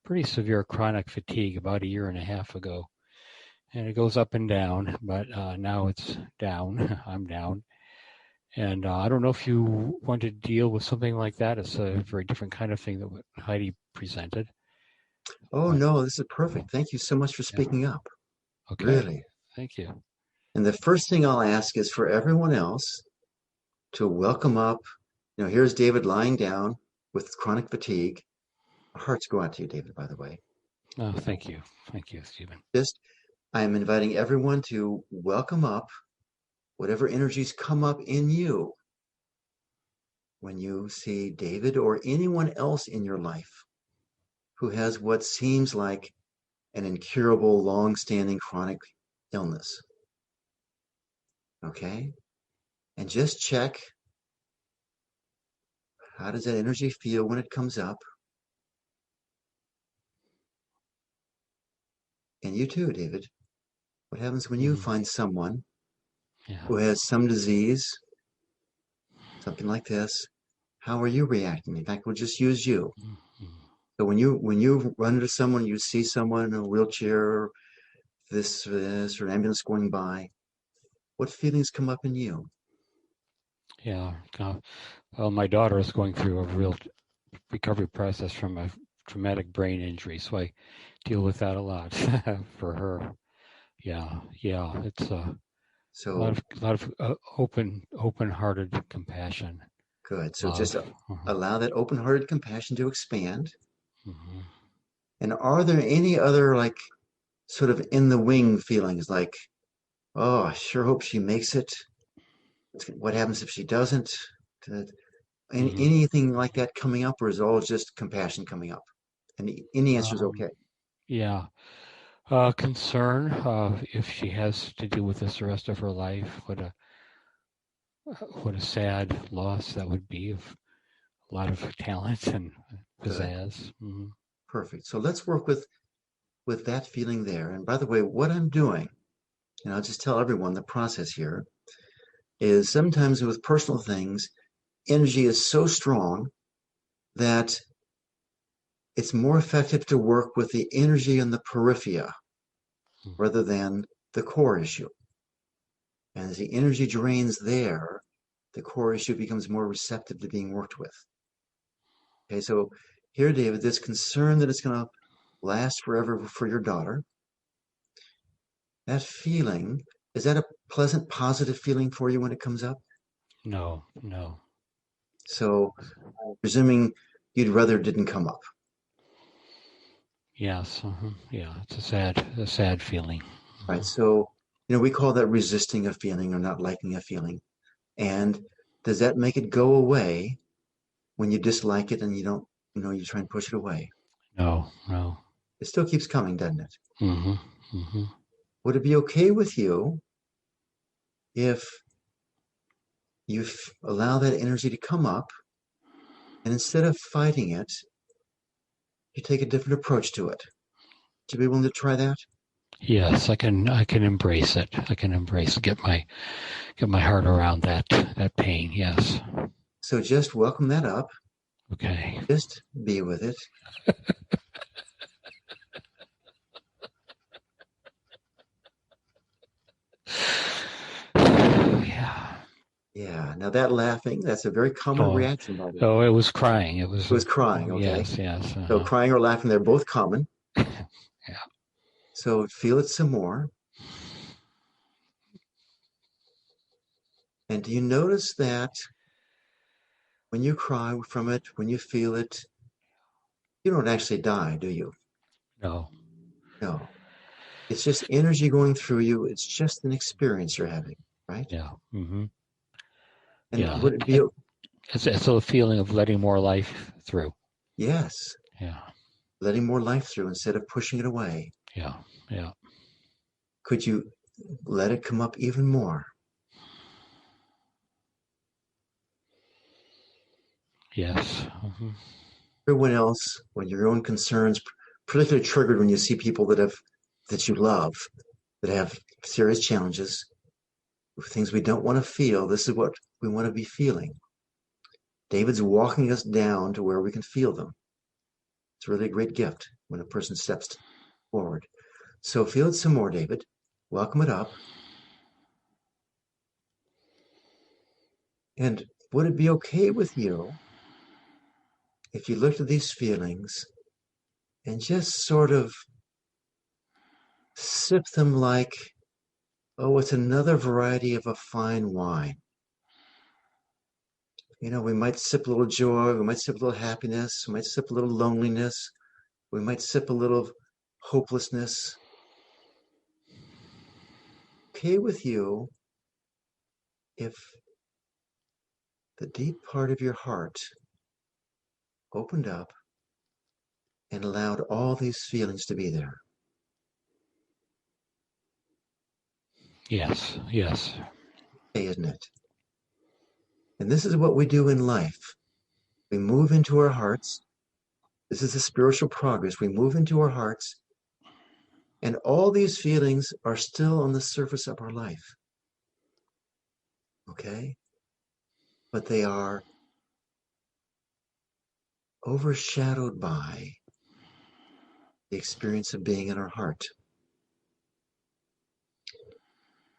pretty severe chronic fatigue about a year and a half ago. And it goes up and down, but now it's down. I'm down. And I don't know if you want to deal with something like that. It's a very different kind of thing that what Heidi presented. Oh, no, this is perfect. Thank you so much for speaking up. Okay. Really. Thank you. And the first thing I'll ask is for everyone else to welcome up. Here's David lying down with chronic fatigue. Our hearts go out to you, David, by the way. Oh, thank you. Thank you, Stephen. I'm inviting everyone to welcome up whatever energies come up in you when you see David or anyone else in your life who has what seems like an incurable, long-standing chronic illness. Okay? And just check, how does that energy feel when it comes up? And you too, David. What happens when you find someone who has some disease, something like this? How are you reacting? In fact, we'll just use you. So when you run into someone, you see someone in a wheelchair, this or an ambulance going by, what feelings come up in you? Yeah. Well, my daughter is going through a real recovery process from a traumatic brain injury, so I deal with that a lot for her. Yeah. It's So a lot of open-hearted compassion. good. So Love. just allow that open-hearted compassion to expand. Mm-hmm. And are there any other like sort of in the wing feelings like, oh, I sure hope she makes it. What happens if she doesn't? Anything like that coming up, or is it all just compassion coming up? And any answer is okay. Yeah. Concern if she has to deal with this the rest of her life. What a sad loss that would be of a lot of talent and pizzazz. Mm-hmm. Perfect. So let's work with that feeling there. And by the way, what I'm doing, and I'll just tell everyone the process here, is sometimes with personal things, energy is so strong that it's more effective to work with the energy in the periphery rather than the core issue. And as the energy drains there, the core issue becomes more receptive to being worked with. Okay, so here, David, this concern that it's going to last forever for your daughter, that feeling, is that a pleasant, positive feeling for you when it comes up? No. So, presuming you'd rather it didn't come up. Yes. Yeah, it's a sad feeling. Right. So, we call that resisting a feeling or not liking a feeling. And does that make it go away when you dislike it and you don't, you try and push it away? No. It still keeps coming, doesn't it? Mm-hmm. Would it be okay with you if you allow that energy to come up and instead of fighting it, you take a different approach to it? Would you be willing to try that? Yes, I can embrace it. I can get my heart around that pain. Yes. So just welcome that up. Okay. Just be with it. Yeah. Yeah. Now that laughing, that's a very common reaction, by the way. Oh, it was crying. It was crying, okay? Yes. So crying or laughing, they're both common. Yeah. So feel it some more. And do you notice that when you cry from it, when you feel it, you don't actually die, do you? No. No. It's just energy going through you. It's just an experience you're having, right? Yeah. Mm-hmm. And would it be? It's a feeling of letting more life through. Yes. Yeah. Letting more life through instead of pushing it away. Yeah. Could you let it come up even more? Yes. Mm-hmm. Everyone else, when your own concerns, particularly triggered when you see people that you love, that have serious challenges, things we don't want to feel, this is what we want to be feeling. David's walking us down to where we can feel them. It's really a great gift when a person steps forward. So feel it some more, David. Welcome it up. And would it be okay with you if you looked at these feelings and just sort of sip them like, oh, it's another variety of a fine wine? We might sip a little joy, we might sip a little happiness, we might sip a little loneliness, we might sip a little hopelessness. Okay with you if the deep part of your heart opened up and allowed all these feelings to be there? Yes. Okay, isn't it? And this is what we do in life. We move into our hearts. This is the spiritual progress. We move into our hearts, and all these feelings are still on the surface of our life. Okay? But they are overshadowed by the experience of being in our heart.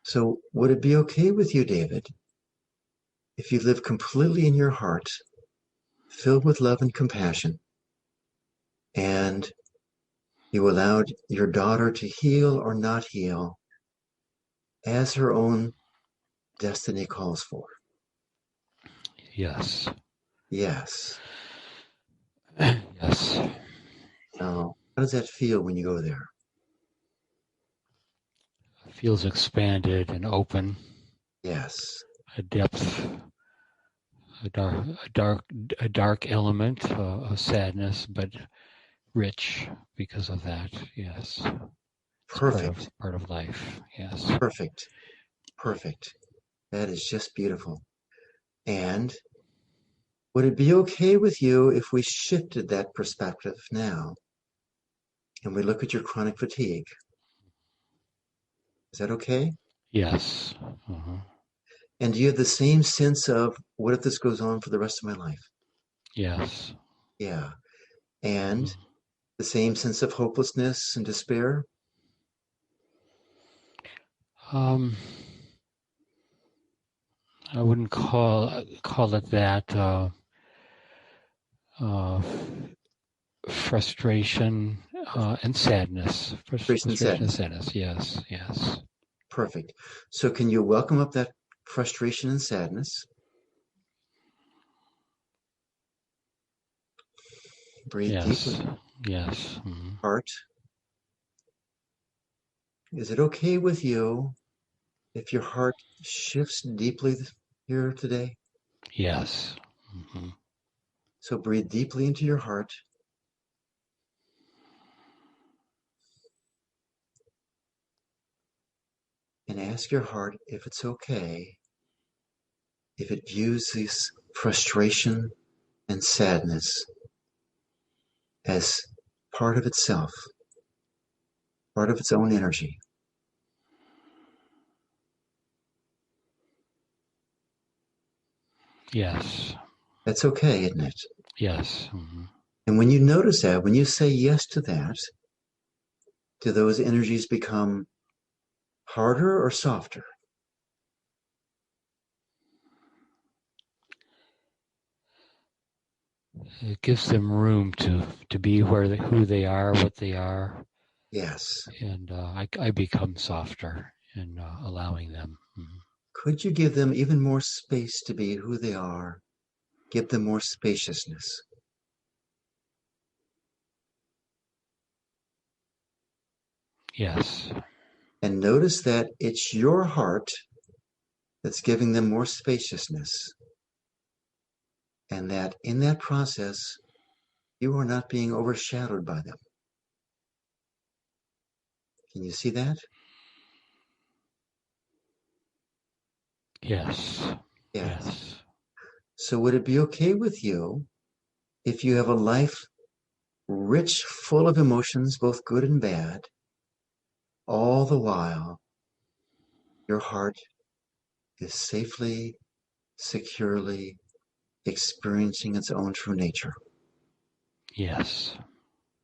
So would it be okay with you, David, if you live completely in your heart, filled with love and compassion, and you allowed your daughter to heal or not heal as her own destiny calls for. Yes. Yes. Yes. Now, how does that feel when you go there? Feels expanded and open. Yes. A depth, a dark element of sadness, but rich because of that. Yes. It's Perfect. part of life. Yes. Perfect. Perfect. That is just beautiful. And would it be okay with you if we shifted that perspective now and we look at your chronic fatigue? Is that okay? Yes. Uh-huh. And do you have the same sense of, what if this goes on for the rest of my life? Yes. Yeah. And the same sense of hopelessness and despair? I wouldn't call it that. Frustration and sadness. Frustration and Frustration and sadness. sadness. Yes. Yes. Perfect. So can you welcome up that frustration and sadness? Breathe Yes. deeply. Yes. Mm-hmm. Heart. Is it okay with you if your heart shifts deeply here today? Yes. Mm-hmm. So breathe deeply into your heart. And ask your heart if it's okay if it views this frustration and sadness as part of itself, part of its own energy. Yes. That's okay, isn't it? Yes. Mm-hmm. And when you notice that, when you say yes to that, do those energies become harder or softer? It gives them room to be who they are, what they are, Yes. and I become softer in allowing them. Mm-hmm. Could you give them even more space to be who they are? Give them more spaciousness. Yes. And notice that it's your heart that's giving them more spaciousness. And that in that process, you are not being overshadowed by them. Can you see that? Yes. Yes. Yes. So would it be okay with you if you have a life rich, full of emotions, both good and bad, all the while your heart is safely, securely experiencing its own true nature? Yes.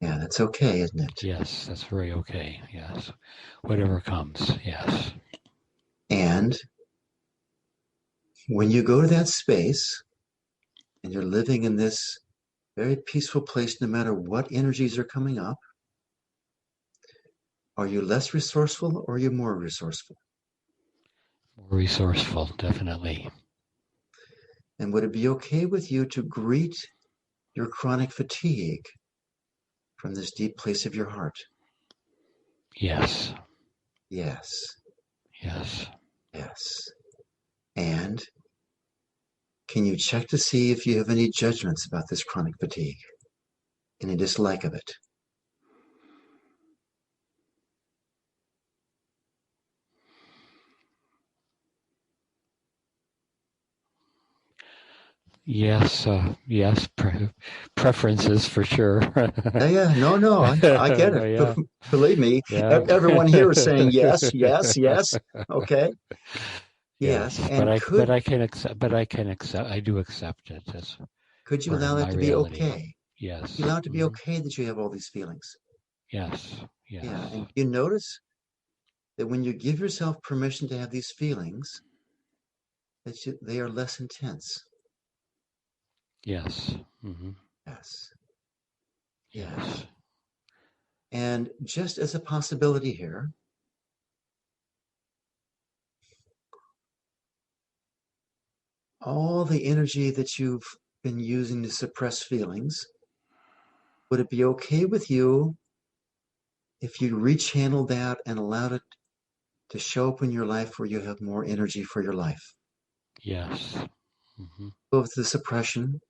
Yeah, that's okay, isn't it? Yes. That's very okay. Yes. Whatever comes. Yes. And when you go to that space and you're living in this very peaceful place, no matter what energies are coming up, are you less resourceful or are you more resourceful? More resourceful, definitely. And would it be okay with you to greet your chronic fatigue from this deep place of your heart? Yes. Yes. Yes. Yes. And can you check to see if you have any judgments about this chronic fatigue? Any dislike of it? Yes. Yes. Preferences for sure. Yeah. No, I get it. Yeah. Believe me, Yeah. everyone here is saying yes, yes, yes. Okay. Yes. Yes. And I can accept. But I can accept. I do accept it as could you part of allow that my to be reality. okay? Yes. You allow it to be Mm-hmm. okay that you have all these feelings. Yes. Yes. Yeah. And you notice that when you give yourself permission to have these feelings, they are less intense. Yes. Mm-hmm. Yes. Yes. Yes. And just as a possibility here, all the energy that you've been using to suppress feelings, would it be okay with you if you rechanneled that and allowed it to show up in your life where you have more energy for your life? Yes. Mm-hmm. Both the suppression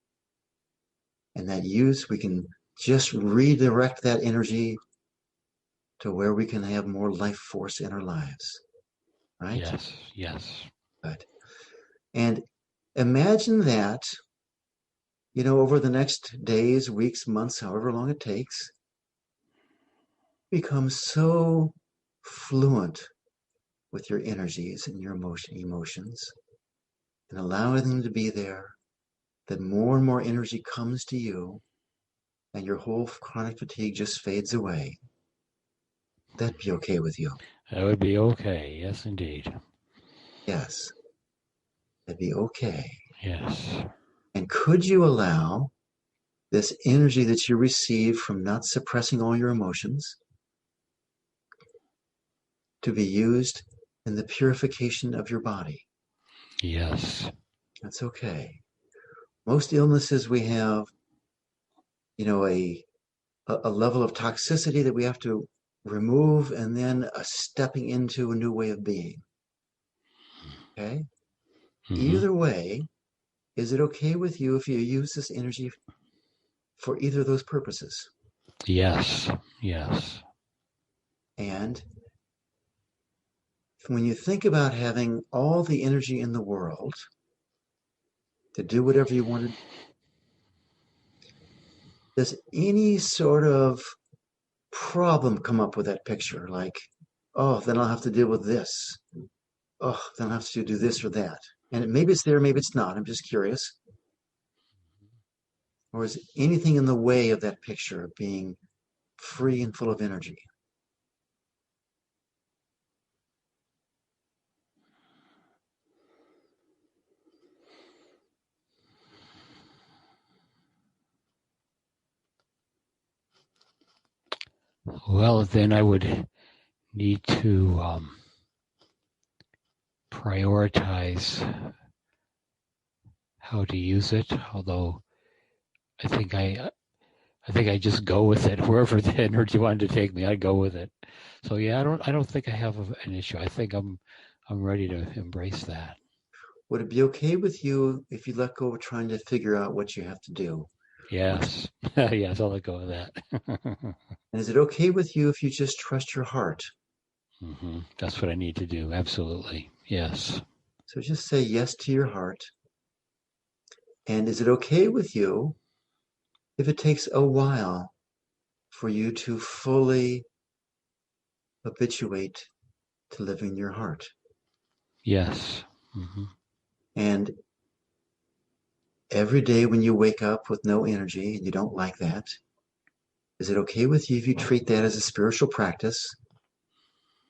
and that use, we can just redirect that energy to where we can have more life force in our lives. Right? Yes. Yes. Good. And imagine that, over the next days, weeks, months, however long it takes, become so fluent with your energies and your emotions, and allowing them to be there, that more and more energy comes to you and your whole chronic fatigue just fades away. That'd be okay with you. That would be okay. Yes, indeed. Yes, that'd be okay. Yes. And could you allow this energy that you receive from not suppressing all your emotions to be used in the purification of your body? Yes. That's okay. Most illnesses we have, a level of toxicity that we have to remove, and then a stepping into a new way of being. Okay? Mm-hmm. Either way, is it okay with you if you use this energy for either of those purposes? Yes. Yes. And when you think about having all the energy in the world to do whatever you wanted, does any sort of problem come up with that picture? Like, oh, then I'll have to deal with this. Oh, then I'll have to do this or that. And maybe it's there, maybe it's not. I'm just curious. Or is anything in the way of that picture of being free and full of energy? Well, then I would need to prioritize how to use it. Although I think I just go with it. Wherever the energy wanted to take me, I'd go with it. So yeah, I don't think I have an issue. I think I'm ready to embrace that. Would it be okay with you if you let go of trying to figure out what you have to do? Yes. Yes, I'll let go of that. And is it okay with you if you just trust your heart? Mm-hmm. That's what I need to do. Absolutely. Yes. So just say yes to your heart. And is it okay with you if it takes a while for you to fully habituate to living your heart? Yes. Mm-hmm. And every day when you wake up with no energy and you don't like that, is it okay with you if you treat that as a spiritual practice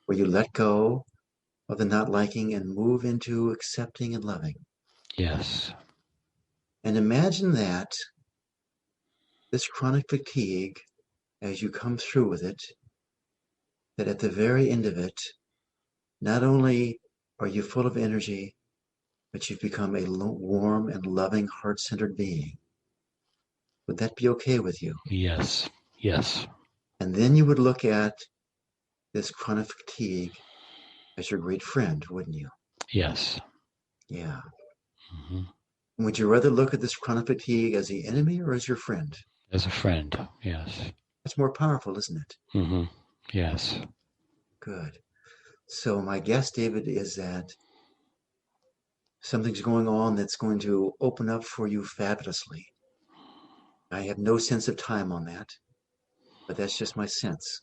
where you let go of the not liking and move into accepting and loving? Yes. And imagine that this chronic fatigue, as you come through with it, that at the very end of it, not only are you full of energy, but you've become a warm and loving, heart-centered being. Would that be okay with you? Yes. Yes. And then you would look at this chronic fatigue as your great friend, wouldn't you? Yes. Yeah. Mm-hmm. Would you rather look at this chronic fatigue as the enemy or as your friend? As a friend. Yes. That's more powerful, isn't it? Mm-hmm. Yes. Good. So my guess, David, is that something's going on that's going to open up for you fabulously. I have no sense of time on that, but that's just my sense.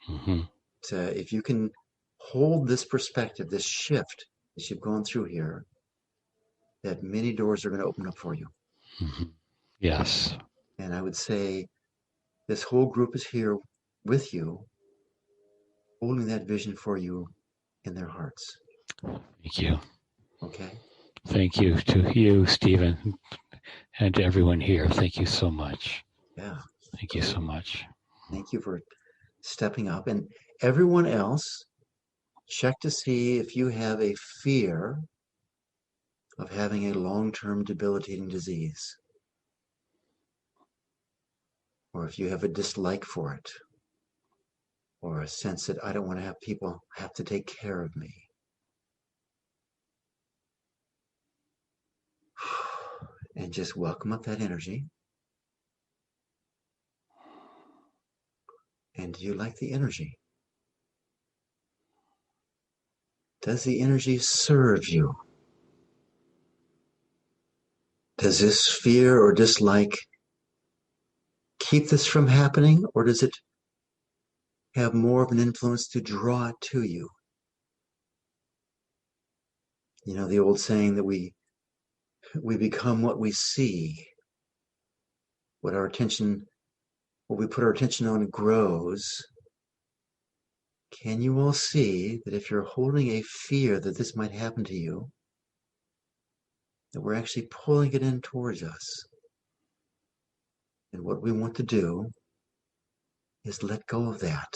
Mm-hmm. So if you can hold this perspective, this shift that you've gone through here, that many doors are going to open up for you. Mm-hmm. Yes. And I would say this whole group is here with you, holding that vision for you in their hearts. Thank you. Okay? Thank you to you, Stephen, and to everyone here. Thank you so much. Yeah. Thank you so much. Thank you for stepping up. And everyone else, check to see if you have a fear of having a long-term debilitating disease, or if you have a dislike for it, or a sense that I don't want to have people have to take care of me. And just welcome up that energy. And do you like the energy? Does the energy serve you? Does this fear or dislike keep this from happening, or does it have more of an influence to draw it to you? You know, the old saying that we become what we see. What we put our attention on grows. Can you all see that if you're holding a fear that this might happen to you, that we're actually pulling it in towards us? And what we want to do is let go of that.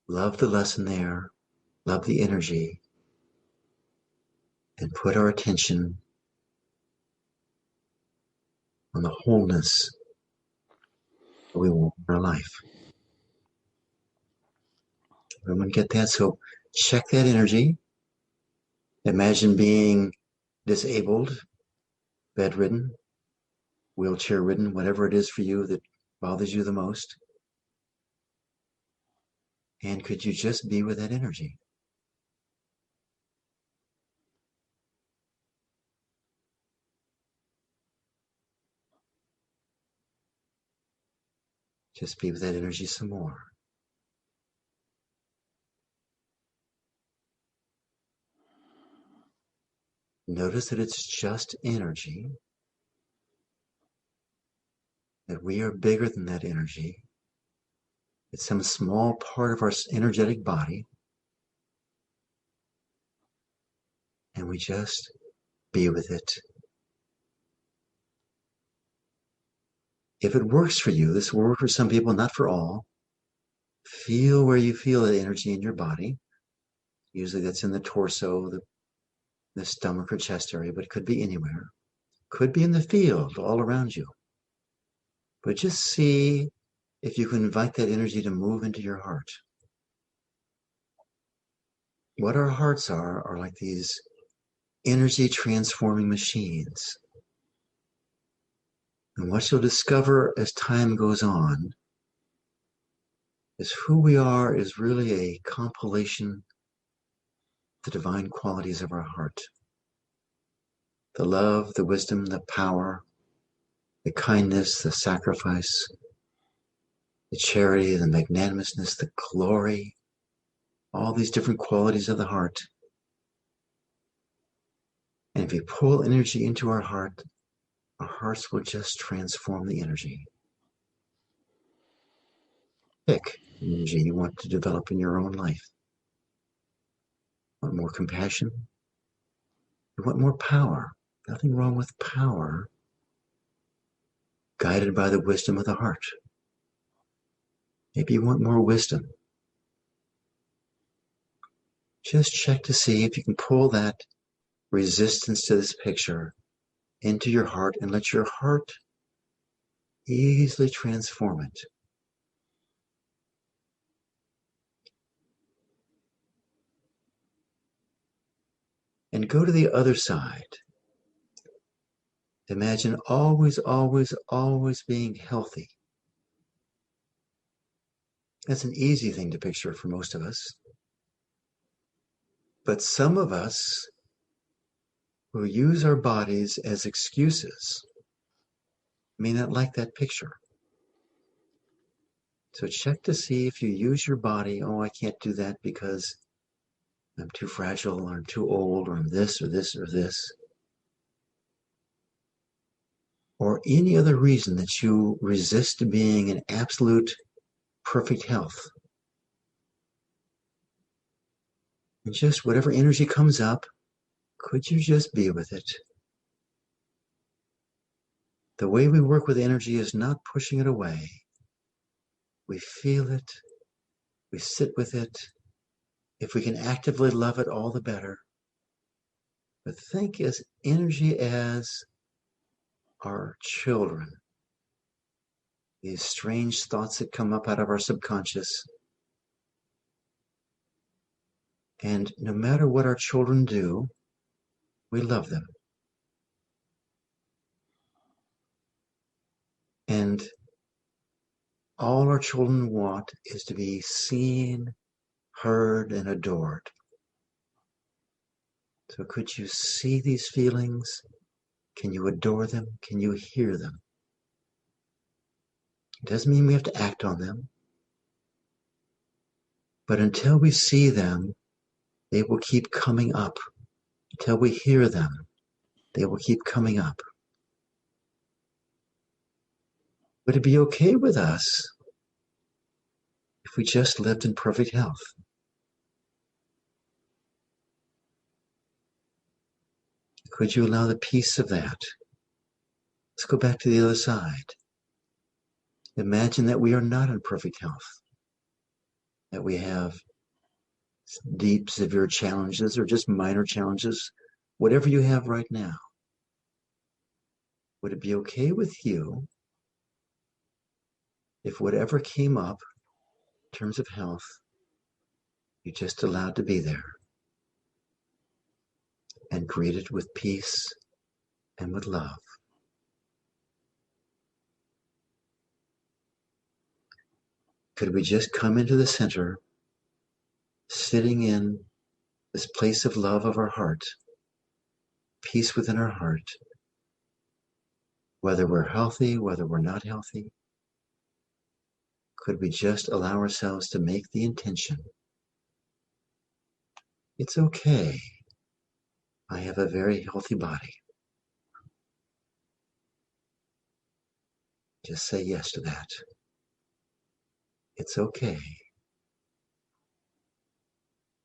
Love the lesson there, love the energy, and put our attention on the wholeness that we want in our life. Everyone get that? So check that energy. Imagine being disabled, bedridden, wheelchair ridden, whatever it is for you that bothers you the most. And could you just be with that energy? Just be with that energy some more. Notice that it's just energy, that we are bigger than that energy. It's some small part of our energetic body. And we just be with it. If it works for you, this will work for some people, not for all. Feel where you feel the energy in your body. Usually that's in the torso, the stomach or chest area, but it could be anywhere. Could be in the field all around you. But just see if you can invite that energy to move into your heart. What our hearts are like these energy transforming machines. And what you'll discover as time goes on is who we are is really a compilation of the divine qualities of our heart. The love, the wisdom, the power, the kindness, the sacrifice, the charity, the magnanimousness, the glory, all these different qualities of the heart. And if you pull energy into our hearts will just transform the energy. Pick energy you want to develop in your own life. Want more compassion? You want more power. Nothing wrong with power, guided by the wisdom of the heart. Maybe you want more wisdom. Just check to see if you can pull that resistance to this picture into your heart and let your heart easily transform it. And go to the other side. Imagine always, always, always being healthy. That's an easy thing to picture for most of us. But some of us who use our bodies as excuses may not like that picture. So check to see if you use your body, oh, I can't do that because I'm too fragile, or I'm too old, or I'm this, or this, or this. Or any other reason that you resist being in absolute perfect health. And just whatever energy comes up, could you just be with it? The way we work with energy is not pushing it away. We feel it. We sit with it. If we can actively love it, all the better. but think as energy as our children. These strange thoughts that come up out of our subconscious. And no matter what our children do, we love them. And all our children want is to be seen, heard, and adored. So could you see these feelings? Can you adore them? Can you hear them? It doesn't mean we have to act on them. But until we see them, they will keep coming up. Until we hear them, they will keep coming up. Would it be okay with us if we just lived in perfect health? Could you allow the peace of that? Let's go back to the other side. Imagine that we are not in perfect health, that we have deep, severe challenges or just minor challenges, whatever you have right now. Would it be okay with you if whatever came up in terms of health, you just allowed to be there and greet it with peace and with love? Could we just come into the center, sitting in this place of love of our heart, peace within our heart, whether we're healthy, whether we're not healthy? Could we just allow ourselves to make the intention? It's okay. I have a very healthy body. Just say yes to that. It's okay.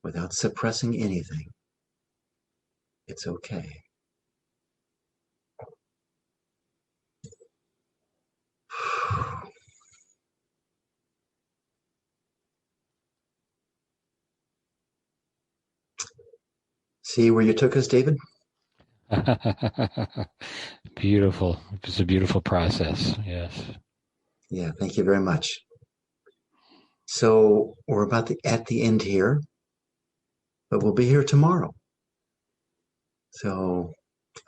Without suppressing anything. It's okay. See where you took us, David? Beautiful. It's a beautiful process. Yes. Yeah, thank you very much. So we're at the end here, but we'll be here tomorrow. So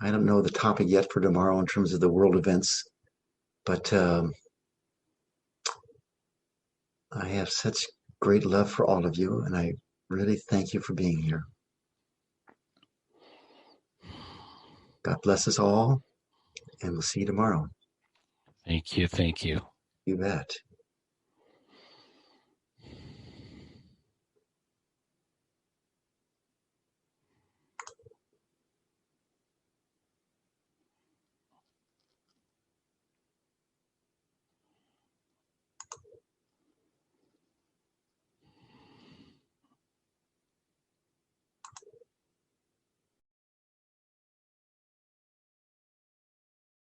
I don't know the topic yet for tomorrow in terms of the world events, but I have such great love for all of you, and I really thank you for being here. God bless us all, and we'll see you tomorrow. Thank you. Thank you. You bet.